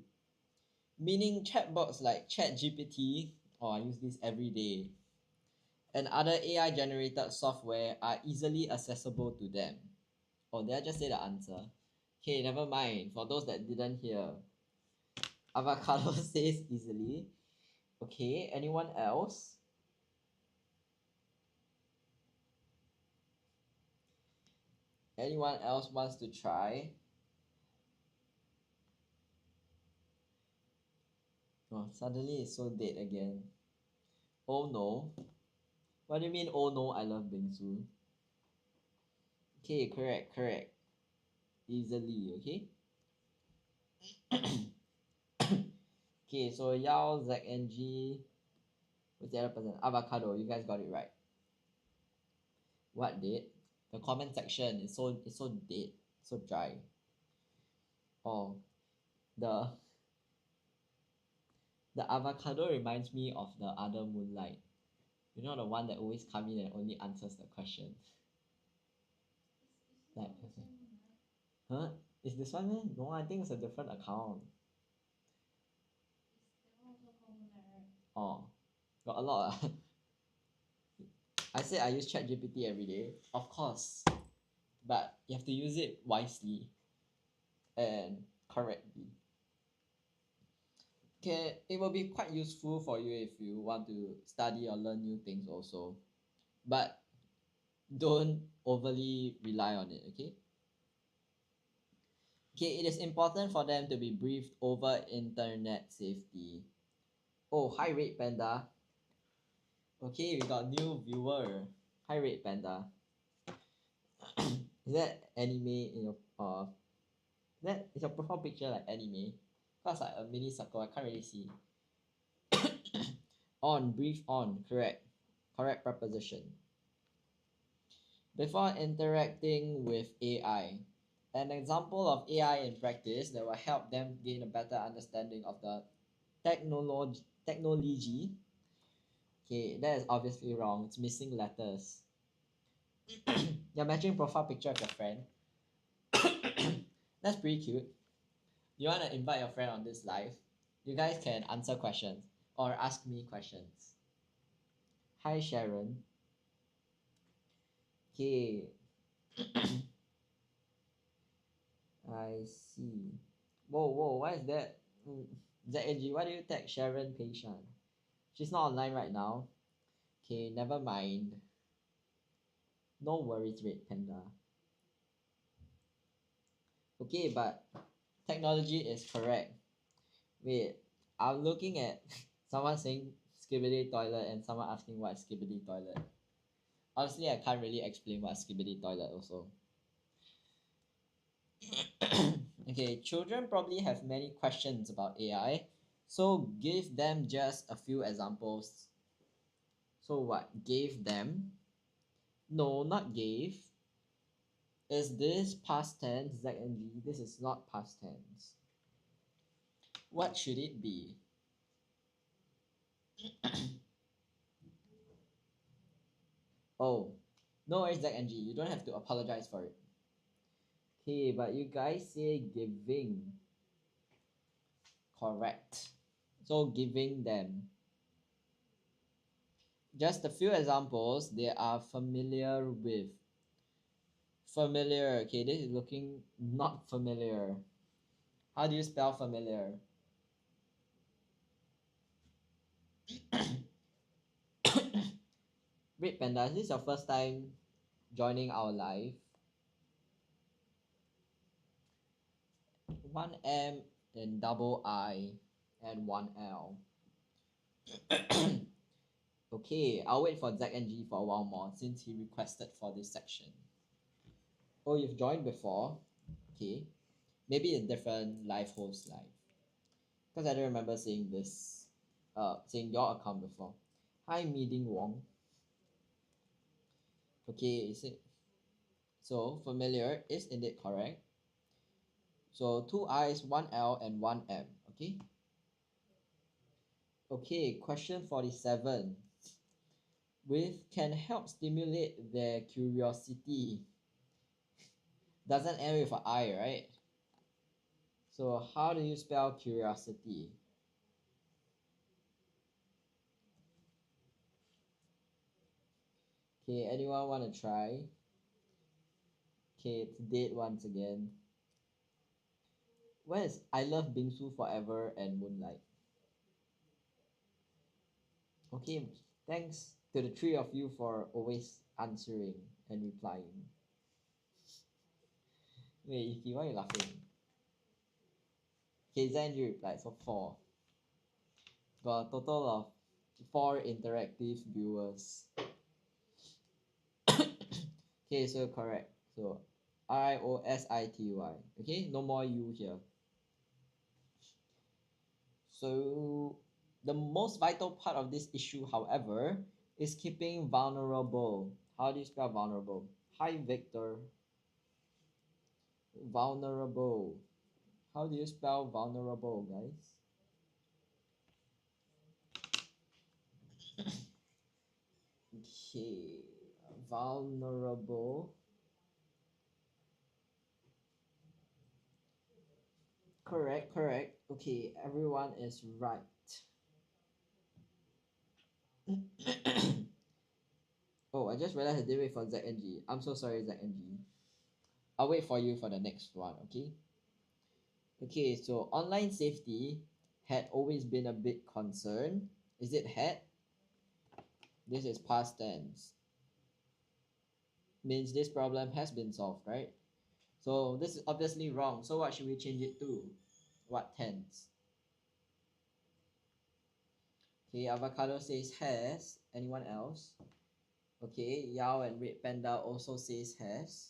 Meaning chatbots like ChatGPT, I use this every day, and other AI generated software are easily accessible to them. Oh, did I just say the answer? Okay, never mind. For those that didn't hear, avocado says easily. Okay, anyone else? Anyone else wants to try? Oh, suddenly it's so dead again. Oh no. What do you mean, oh no, I love bingsu? Okay, correct. Easily, okay? Okay, so Yao, Zach, and G. What's the other person? Avocado. You guys got it right. What did? The comment section is so dead, so dry. Oh, the the avocado reminds me of the other Moonlight. You know, the one that always come in and only answers the questions. Like, okay. Huh? Is this one man? No, I think it's a different account. Oh, got a lot. I said I use ChatGPT every day, of course, but you have to use it wisely and correctly. Okay, it will be quite useful for you if you want to study or learn new things also, but don't overly rely on it. Okay. Okay, it is important for them to be briefed over internet safety. Oh, hi Red Panda. Okay, we got new viewer. Hi Red Panda. Is that anime in your that is your profile picture like anime? Cause like a mini circle, I can't really see. On, brief on, correct preposition. Before interacting with AI, an example of AI in practice that will help them gain a better understanding of the technology. Okay, that is obviously wrong. It's missing letters. You're matching profile picture of your friend. That's pretty cute. You want to invite your friend on this live? You guys can answer questions or ask me questions. Hi Sharon. Okay. I see. Whoa, what is that? ZNG, why do you tag Sharon Patient? She's not online right now. Okay, never mind. No worries, Red Panda. Okay, but technology is correct. Wait, I'm looking at someone saying skibidi toilet and someone asking what is skibidi toilet. Honestly, I can't really explain what skibidi toilet also. Okay, children probably have many questions about AI, so give them just a few examples. So what? Gave them? No, not gave. Is this past tense, Z and G? This is not past tense. What should it be? Oh, no worries, Z and G. You don't have to apologize for it. Okay, but you guys say giving. Correct. So giving them. Just a few examples they are familiar with. Familiar. Okay, this is looking not familiar. How do you spell familiar? Red Panda, is this your first time joining our live? 1M and double I and 1L. Okay, I'll wait for Zach and G for a while more since he requested for this section. Oh, you've joined before? Okay. Maybe a different live host live. Because I don't remember seeing this, seeing your account before. Hi, Meeting Wong. Okay, is it? So, familiar is indeed correct. So, 2 I's, 1 L, and 1 M. Okay? Okay, question 47. With can help stimulate their curiosity. Doesn't end with an I, right? So, how do you spell curiosity? Okay, anyone want to try? Okay, it's dead once again. Where's I love Bingsu Forever and Moonlight? Okay, thanks to the three of you for always answering and replying. Wait, Iki, why are you laughing? Okay, Zenji replied, so 4. Got a total of 4 interactive viewers. Okay, so correct. So IOSITY. Okay, no more U here. So the most vital part of this issue, however, is keeping vulnerable. How do you spell vulnerable? Hi, Victor. Vulnerable. How do you spell vulnerable, guys? Okay, vulnerable. Correct, correct. Okay, everyone is right. Oh, I just realized I didn't wait for ZNG. I'm so sorry, ZNG. I'll wait for you for the next one, okay? Okay, so online safety had always been a big concern. Is it had? This is past tense. Means this problem has been solved, right? So this is obviously wrong. So what should we change it to? What tense? Okay, avocado says has. Anyone else? Okay, Yao and Red Panda also says has.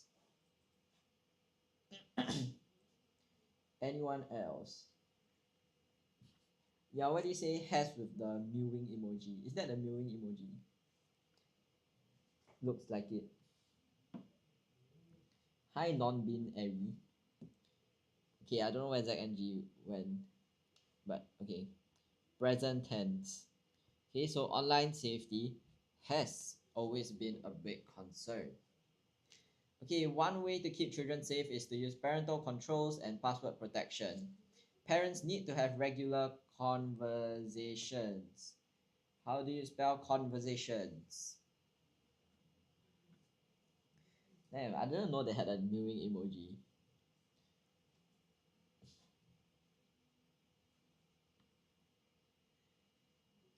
Anyone else? Yeah, what do you say has with the mewing emoji? Is that the mewing emoji? Looks like it. Hi, non-binary. Okay, I don't know where ZNG went, but okay. Present tense. Okay, so online safety has always been a big concern. Okay, one way to keep children safe is to use parental controls and password protection. Parents need to have regular conversations. How do you spell conversations? Damn, I didn't know they had a mewing emoji.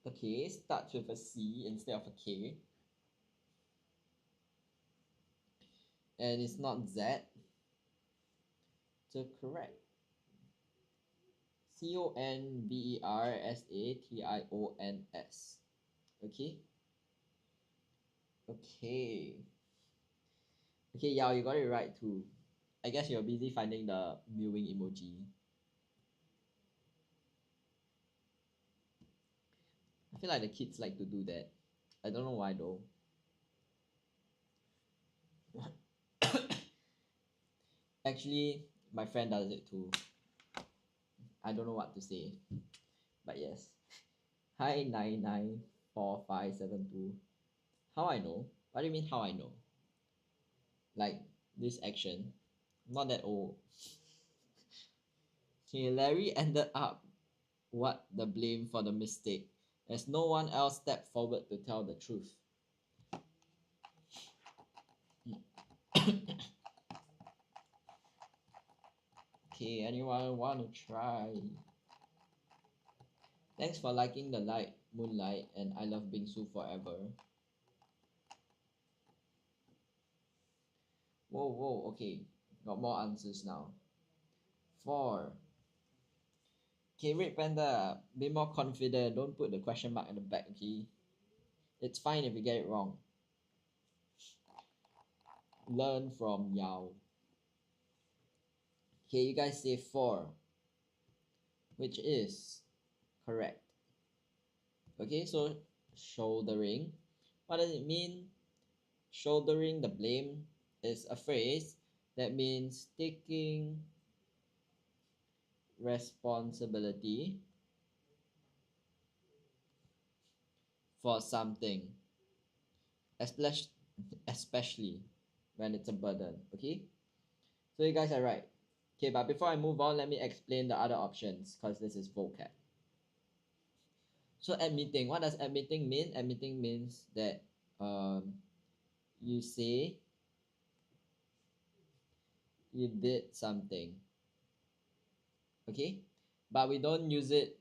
Okay, starts with a C instead of a K. And it's not Z. So correct. CONVERSATIONS. Okay. Okay. Okay, yeah, you got it right too. I guess you're busy finding the mewing emoji. I feel like the kids like to do that. I don't know why though. Actually, my friend does it too. I don't know what to say. But yes. Hi 994572. How I know? What do you mean how I know? Like this action. Not that old. Okay, Larry ended up what the blame for the mistake, as no one else stepped forward to tell the truth. Okay, anyone want to try? Thanks for liking the light, Moonlight, and I love Bingsu forever. Whoa, whoa, okay. Got more answers now. 4. Okay, Red Panda, be more confident. Don't put the question mark at the back, okay? It's fine if you get it wrong. Learn from Yao. Okay, you guys say 4, which is correct. Okay, so shouldering. What does it mean? Shouldering the blame is a phrase that means taking responsibility for something, especially especially when it's a burden. Okay, so you guys are right. Okay, but before I move on, let me explain the other options because this is vocab. So admitting, what does admitting mean? Admitting means that you say you did something, okay, but we don't use it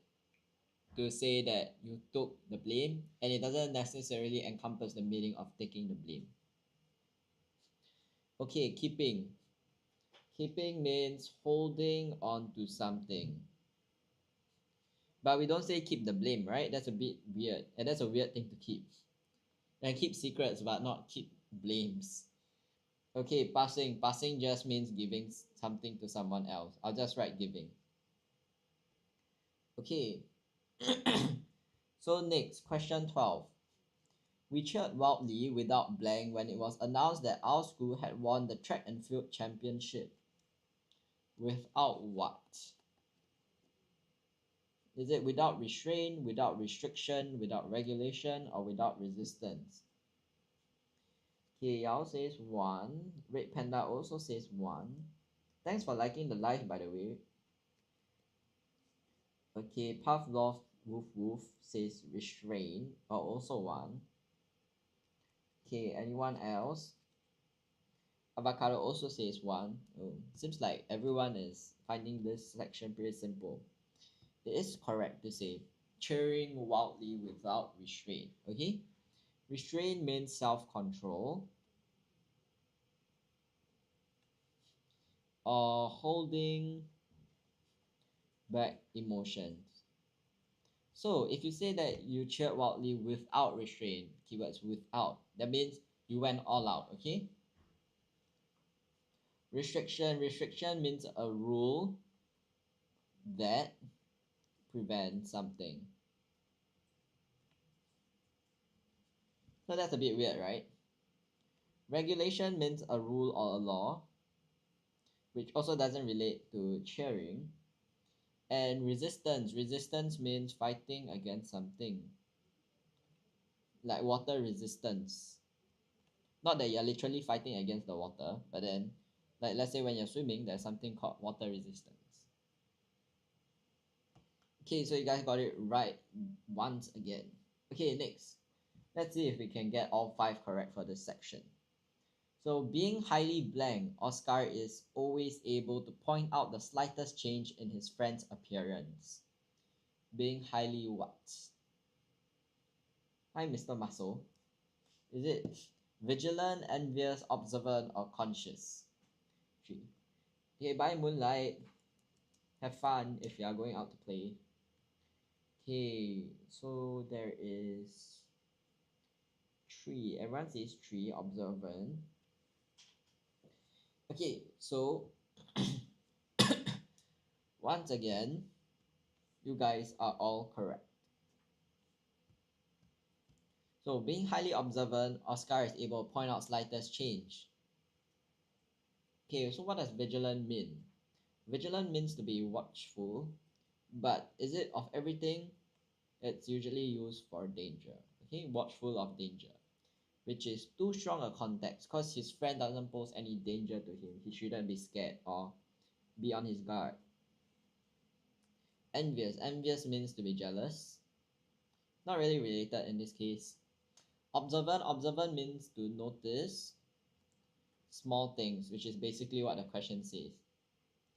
to say that you took the blame, and it doesn't necessarily encompass the meaning of taking the blame. Okay, keeping. Keeping means holding on to something. But we don't say keep the blame, right? That's a bit weird. And that's a weird thing to keep. And keep secrets, but not keep blames. Okay, passing. Passing just means giving something to someone else. I'll just write giving. Okay. So next, question 12. We cheered wildly without blank when it was announced that our school had won the track and field championship. Without what? Is it without restraint, without restriction, without regulation, or without resistance? Okay, Yao says 1. Red Panda also says 1. Thanks for liking the live, by the way. Okay, Pavlov Woof Woof says restrain, or also 1. Okay, anyone else? Avocado also says 1. Oh, seems like everyone is finding this section pretty simple. It is correct to say cheering wildly without restraint. Okay, restraint means self-control or holding back emotions. So if you say that you cheered wildly without restraint, keywords without, that means you went all out. Okay, restriction means a rule that prevents something. So that's a bit weird, right? Regulation means a rule or a law, which also doesn't relate to cheering. And resistance means fighting against something, like water resistance. Not that you're literally fighting against the water, but then, like, let's say when you're swimming, there's something called water resistance. Okay, so you guys got it right once again. Okay, next, let's see if we can get all 5 correct for this section. So being highly blank, Oscar is always able to point out the slightest change in his friend's appearance. Being highly what? Hi, Mr. Muscle. Is it vigilant, envious, observant, or conscious? 3. Okay, bye Moonlight. Have fun if you are going out to play. Okay, so there is 3. Everyone says 3, observant. Okay, so once again, you guys are all correct. So being highly observant, Oscar is able to point out slightest change. Okay, so what does vigilant mean? Vigilant means to be watchful, but is it of everything? It's usually used for danger. Okay, watchful of danger, which is too strong a context because his friend doesn't pose any danger to him. He shouldn't be scared or be on his guard. Envious means to be jealous. Not really related in this case. Observant means to notice small things, which is basically what the question says.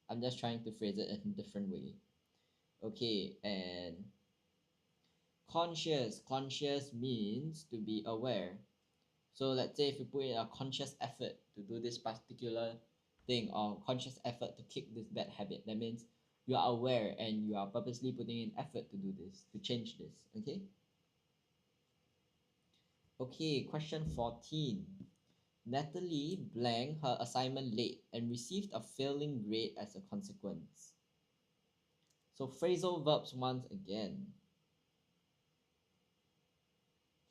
I'm just trying to phrase it in a different way. Okay, and conscious means to be aware. So let's say if you put in a conscious effort to do this particular thing or conscious effort to kick this bad habit, that means you are aware and you are purposely putting in effort to do this, to change this. Okay, question 14. Natalie blanked her assignment late and received a failing grade as a consequence. So phrasal verbs once again.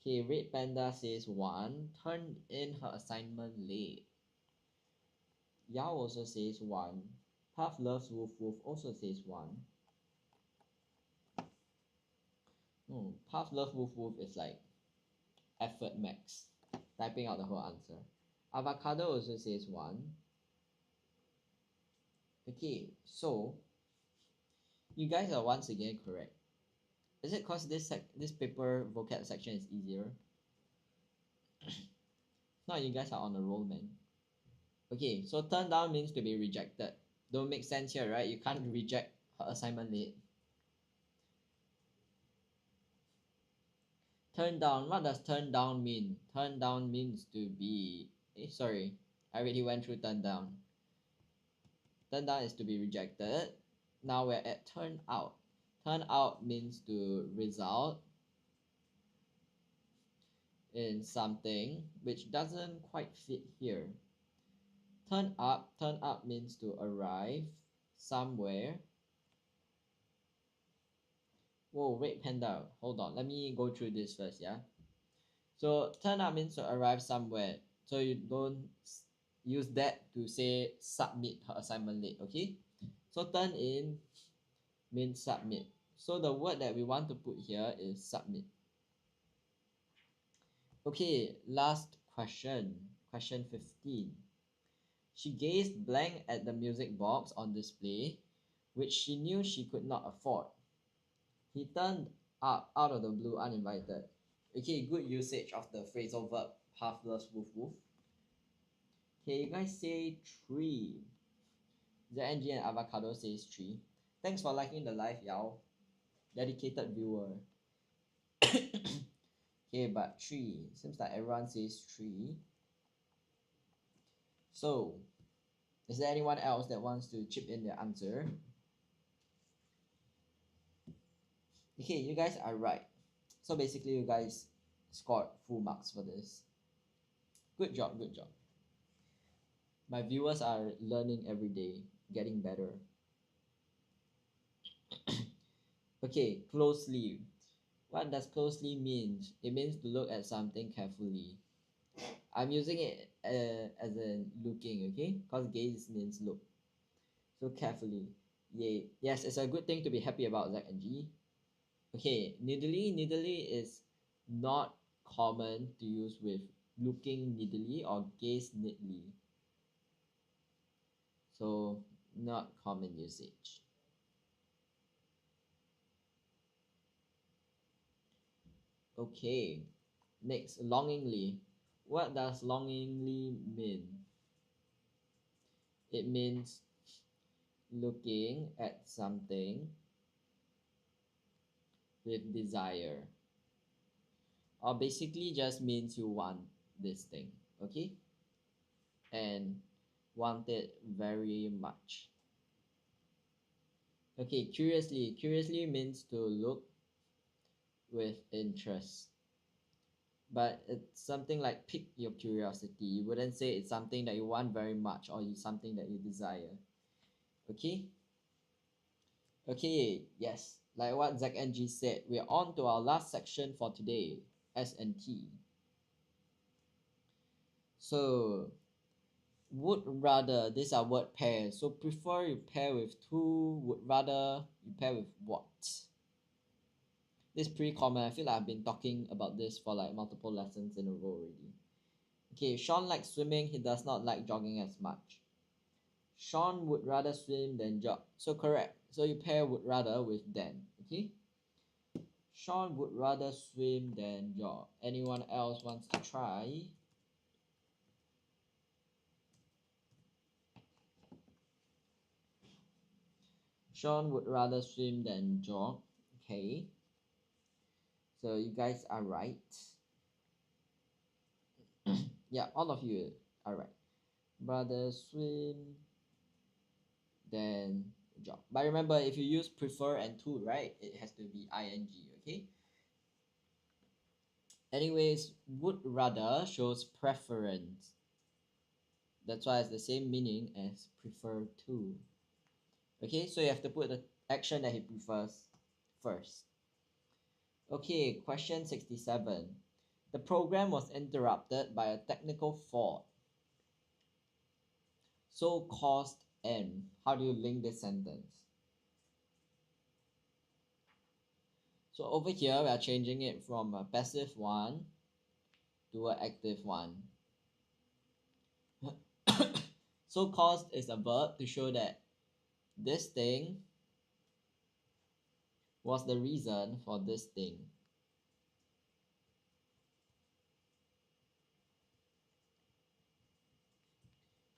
Okay, Red Panda says 1, turned in her assignment late. Yao also says 1. Puff loves Woof Woof also says 1. Oh, Puff loves Woof Woof is like effort max. Typing out the whole answer. Avocado also says 1. Okay, so you guys are once again correct. Is it because this paper vocab section is easier? No, you guys are on a roll, man. Okay, so turn down means to be rejected. Don't make sense here, right? You can't reject her assignment late. Turn down. What does turn down mean? Turn down means to be... sorry. I already went through turn down. Turn down is to be rejected. Now we're at turn out. Turn out means to result in something which doesn't quite fit here. Turn up means to arrive somewhere. Whoa, red panda, hold on, let me go through this first, yeah? So turn up means to arrive somewhere, so you don't use that to say submit her assignment late, okay? So turn in means submit, so the word that we want to put here is submit. Okay, last question, question 15. She gazed blank at the music box on display, which she knew she could not afford. He turned up out of the blue uninvited. Okay, good usage of the phrasal verb pathless woof woof. Okay, you guys say tree. ZNG and Avocado says tree. Thanks for liking the live, Yao. Dedicated viewer. Okay, but tree. Seems like everyone says tree. So, is there anyone else that wants to chip in their answer? Okay, you guys are right. So basically, you guys scored full marks for this. Good job, good job. My viewers are learning every day, getting better. Okay, closely. What does closely mean? It means to look at something carefully. I'm using it as in looking, okay? Because gaze means look. So carefully. Yay. Yes, it's a good thing to be happy about, Zach and G. Okay, needly is not common to use with looking needly or gaze neatly. So not common usage. Okay, next, longingly. What does longingly mean? It means looking at something with desire, or basically just means you want this thing, okay? And want it very much. Okay, curiously means to look with interest, but it's something like pique your curiosity. You wouldn't say it's something that you want very much or something that you desire, okay? Okay, yes, like what Zach and G said, we're on to our last section for today, S and T. So would rather, these are word pairs, so prefer you pair with two, would rather you pair with what. This is pretty common. I feel like I've been talking about this for like multiple lessons in a row already. Okay, Sean likes swimming, he does not like jogging as much. Sean would rather swim than jog, so correct, so you pair would rather with than, okay? Sean would rather swim than jog. Anyone else wants to try? Sean would rather swim than jog. Okay. So you guys are right. Yeah, all of you are right. Rather swim than jog. But remember, if you use prefer and to, right, it has to be ing, okay? Anyways, would rather shows preference. That's why it's the same meaning as prefer to. Okay, so you have to put the action that he prefers first. Okay, question 67. The program was interrupted by a technical fault. So caused N. How do you link this sentence? So over here, we are changing it from a passive one to an active one. So caused is a verb to show that this thing was the reason for this thing.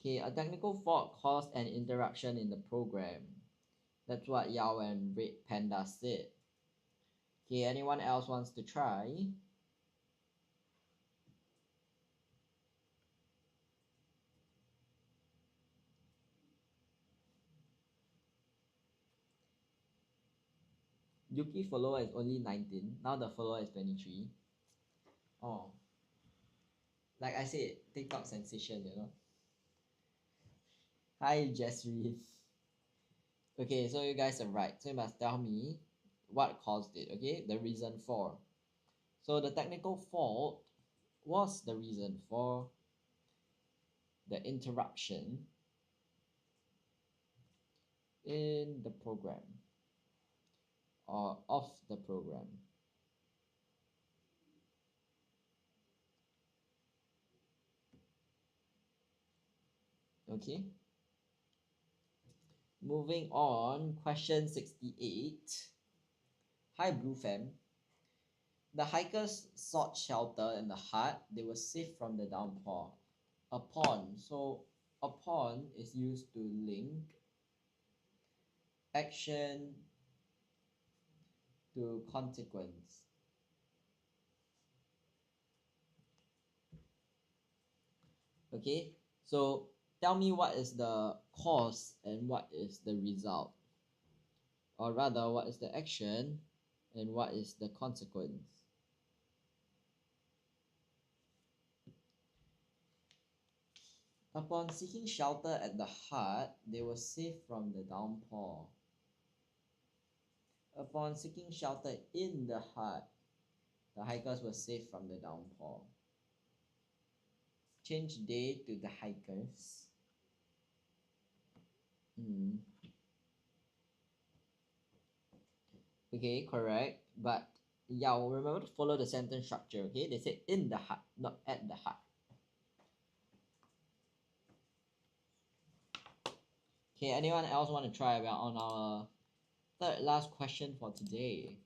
Okay, a technical fault caused an interruption in the program. That's what Yao and Red Panda said. Okay, anyone else wants to try? Yuki follower is only 19. Now the follower is 23. Oh, like I said, TikTok sensation, you know. Hi, Jesri. Okay, so you guys are right. So you must tell me what caused it, okay? The reason for. So the technical fault was the reason for the interruption in the program or of the program. Okay. Moving on, question 68. Hi, Blue Fam. The hikers sought shelter in the hut. They were safe from the downpour. Upon. So, upon is used to link action to consequence. Okay, so tell me what is the cause and what is the result, or rather, what is the action and what is the consequence. Upon seeking shelter at the hut, they were safe from the downpour. Upon seeking shelter in the hut, the hikers were safe from the downpour. Change day to the hikers. Okay, correct. But yeah, remember to follow the sentence structure. Okay, they said in the hut, not at the hut. Okay, anyone else want to try? We are on our third last question for today.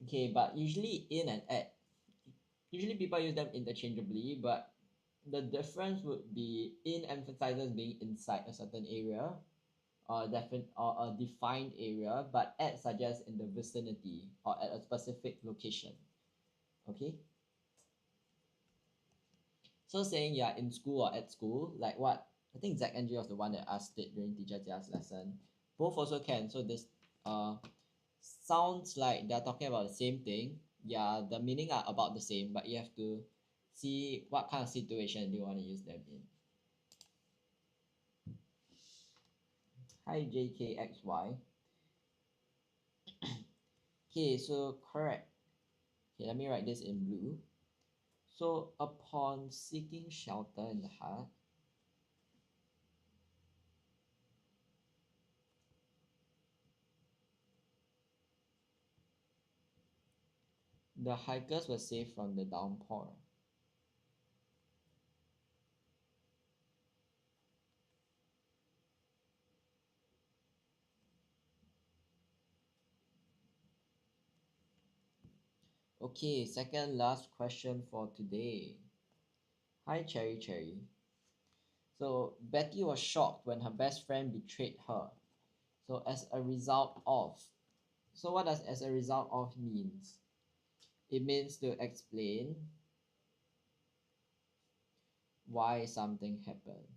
Okay, but usually in and at. Usually people use them interchangeably, but the difference would be in emphasizes being inside a certain area or a defined area, but at suggests in the vicinity or at a specific location. Okay? So saying you are in school or at school, like what I think Zach and G was the one that asked it during teacher Jia's lesson. Both also can. So this sounds like they're talking about the same thing. Yeah, the meaning are about the same, but you have to see what kind of situation do you want to use them in. Hi JKXY. Okay, so correct. Okay, let me write this in blue. So upon seeking shelter in the hut, the hikers were saved from the downpour. Okay, second last question for today. Hi Cherry Cherry. So Betty was shocked when her best friend betrayed her. So as a result of. So what does as a result of means? It means to explain why something happened.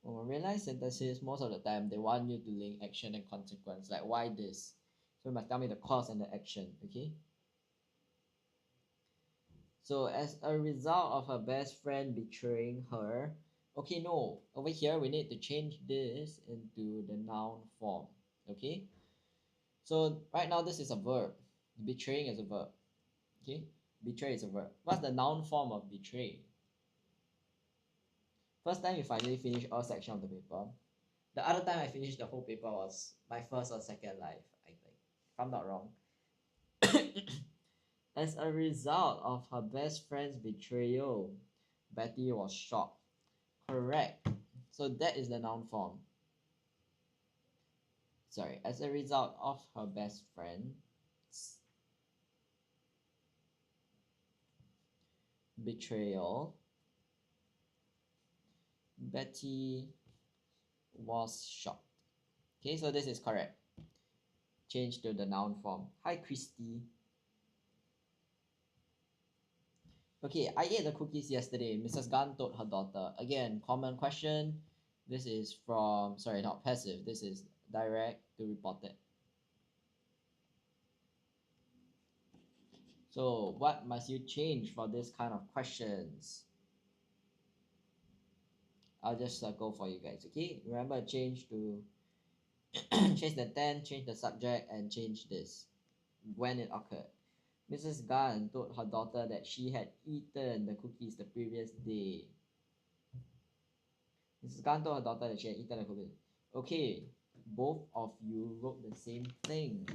When we realize synthesis, most of the time they want you to link action and consequence. Like why this? So you must tell me the cause and the action, okay? So as a result of her best friend betraying her, okay, no, over here we need to change this into the noun form, okay? So right now this is a verb. Betraying is a verb, okay? Betray is a verb. What's the noun form of betray? First time you finally finish all section of the paper. The other time I finished the whole paper was my first or second life, I think, if I'm not wrong. As a result of her best friend's betrayal, Betty was shocked. Correct. So that is the noun form. Sorry, as a result of her best friend's betrayal, Betty was shocked. Okay, so this is correct. Change to the noun form. Hi, Christy. Okay, I ate the cookies yesterday, Mrs. Gunn told her daughter. Again, common question. This is from, sorry, not passive. This is direct to reported. So, what must you change for this kind of questions? I'll just circle for you guys, okay? Remember, change to change the tense, change the subject, and change this when it occurred. Mrs. Gunn told her daughter that she had eaten the cookies the previous day. Mrs. Gunn told her daughter that she had eaten the cookies. Okay, both of you wrote the same thing.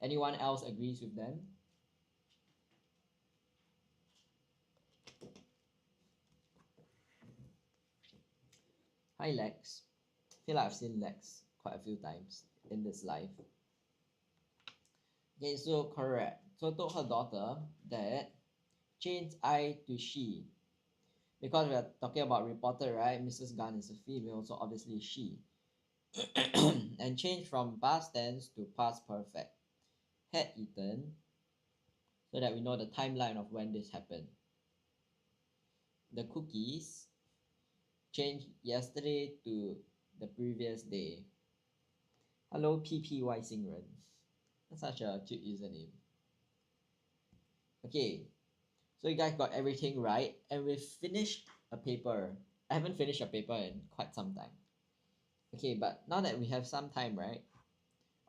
Anyone else agrees with them? Hi Lex. I feel like I've seen Lex quite a few times in this life. Okay, so correct. So told her daughter that change I to she. Because we're talking about reporter, right? Mrs. Gunn is a female, so obviously she. And change from past tense to past perfect. Had eaten, so that we know the timeline of when this happened. The cookies changed yesterday to the previous day. Hello PPY Singren. That's such a cute username. Okay, so you guys got everything right, and we've finished a paper. I haven't finished a paper in quite some time. Okay, but now that we have some time, right?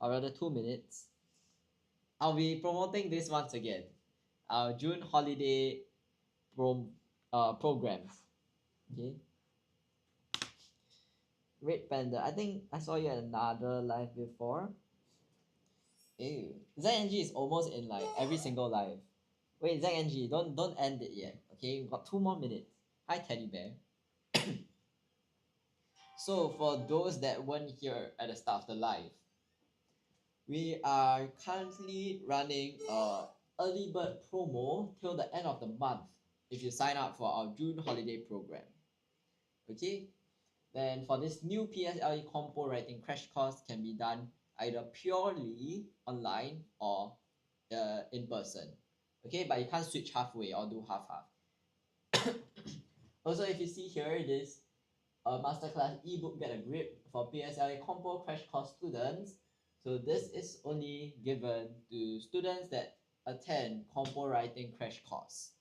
Or rather 2 minutes, I'll be promoting this once again. Our June holiday programs. Okay. Red Panda. I think I saw you at another live before. Ew. ZNG is almost in like every single live. Wait, ZNG, don't end it yet. Okay, we've got 2 more minutes. Hi Teddy Bear. So for those that weren't here at the start of the live, we are currently running a early bird promo till the end of the month if you sign up for our June holiday program. Okay? Then for this new PSLE compo writing crash course can be done either purely online or in person. Okay, but you can't switch halfway or do half-half. Also, if you see here, this masterclass ebook Get a Grip for PSLE compo crash course students. So this is only given to students that attend compo writing crash course.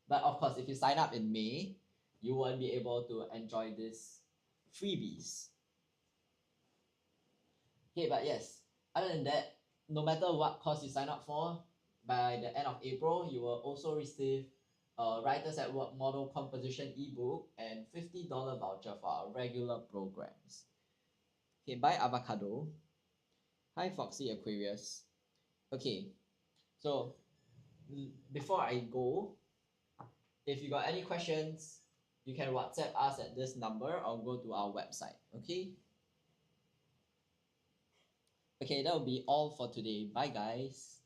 But of course, if you sign up in May, you won't be able to enjoy this freebies. Okay, but yes, other than that, no matter what course you sign up for, by the end of April, you will also receive a Writers at Work Model Composition ebook and $50 voucher for our regular programs. Okay, bye Avocado. Hi Foxy Aquarius. Okay, so before I go, if you got any questions, you can WhatsApp us at this number or go to our website. Okay? Okay, that will be all for today. Bye, guys.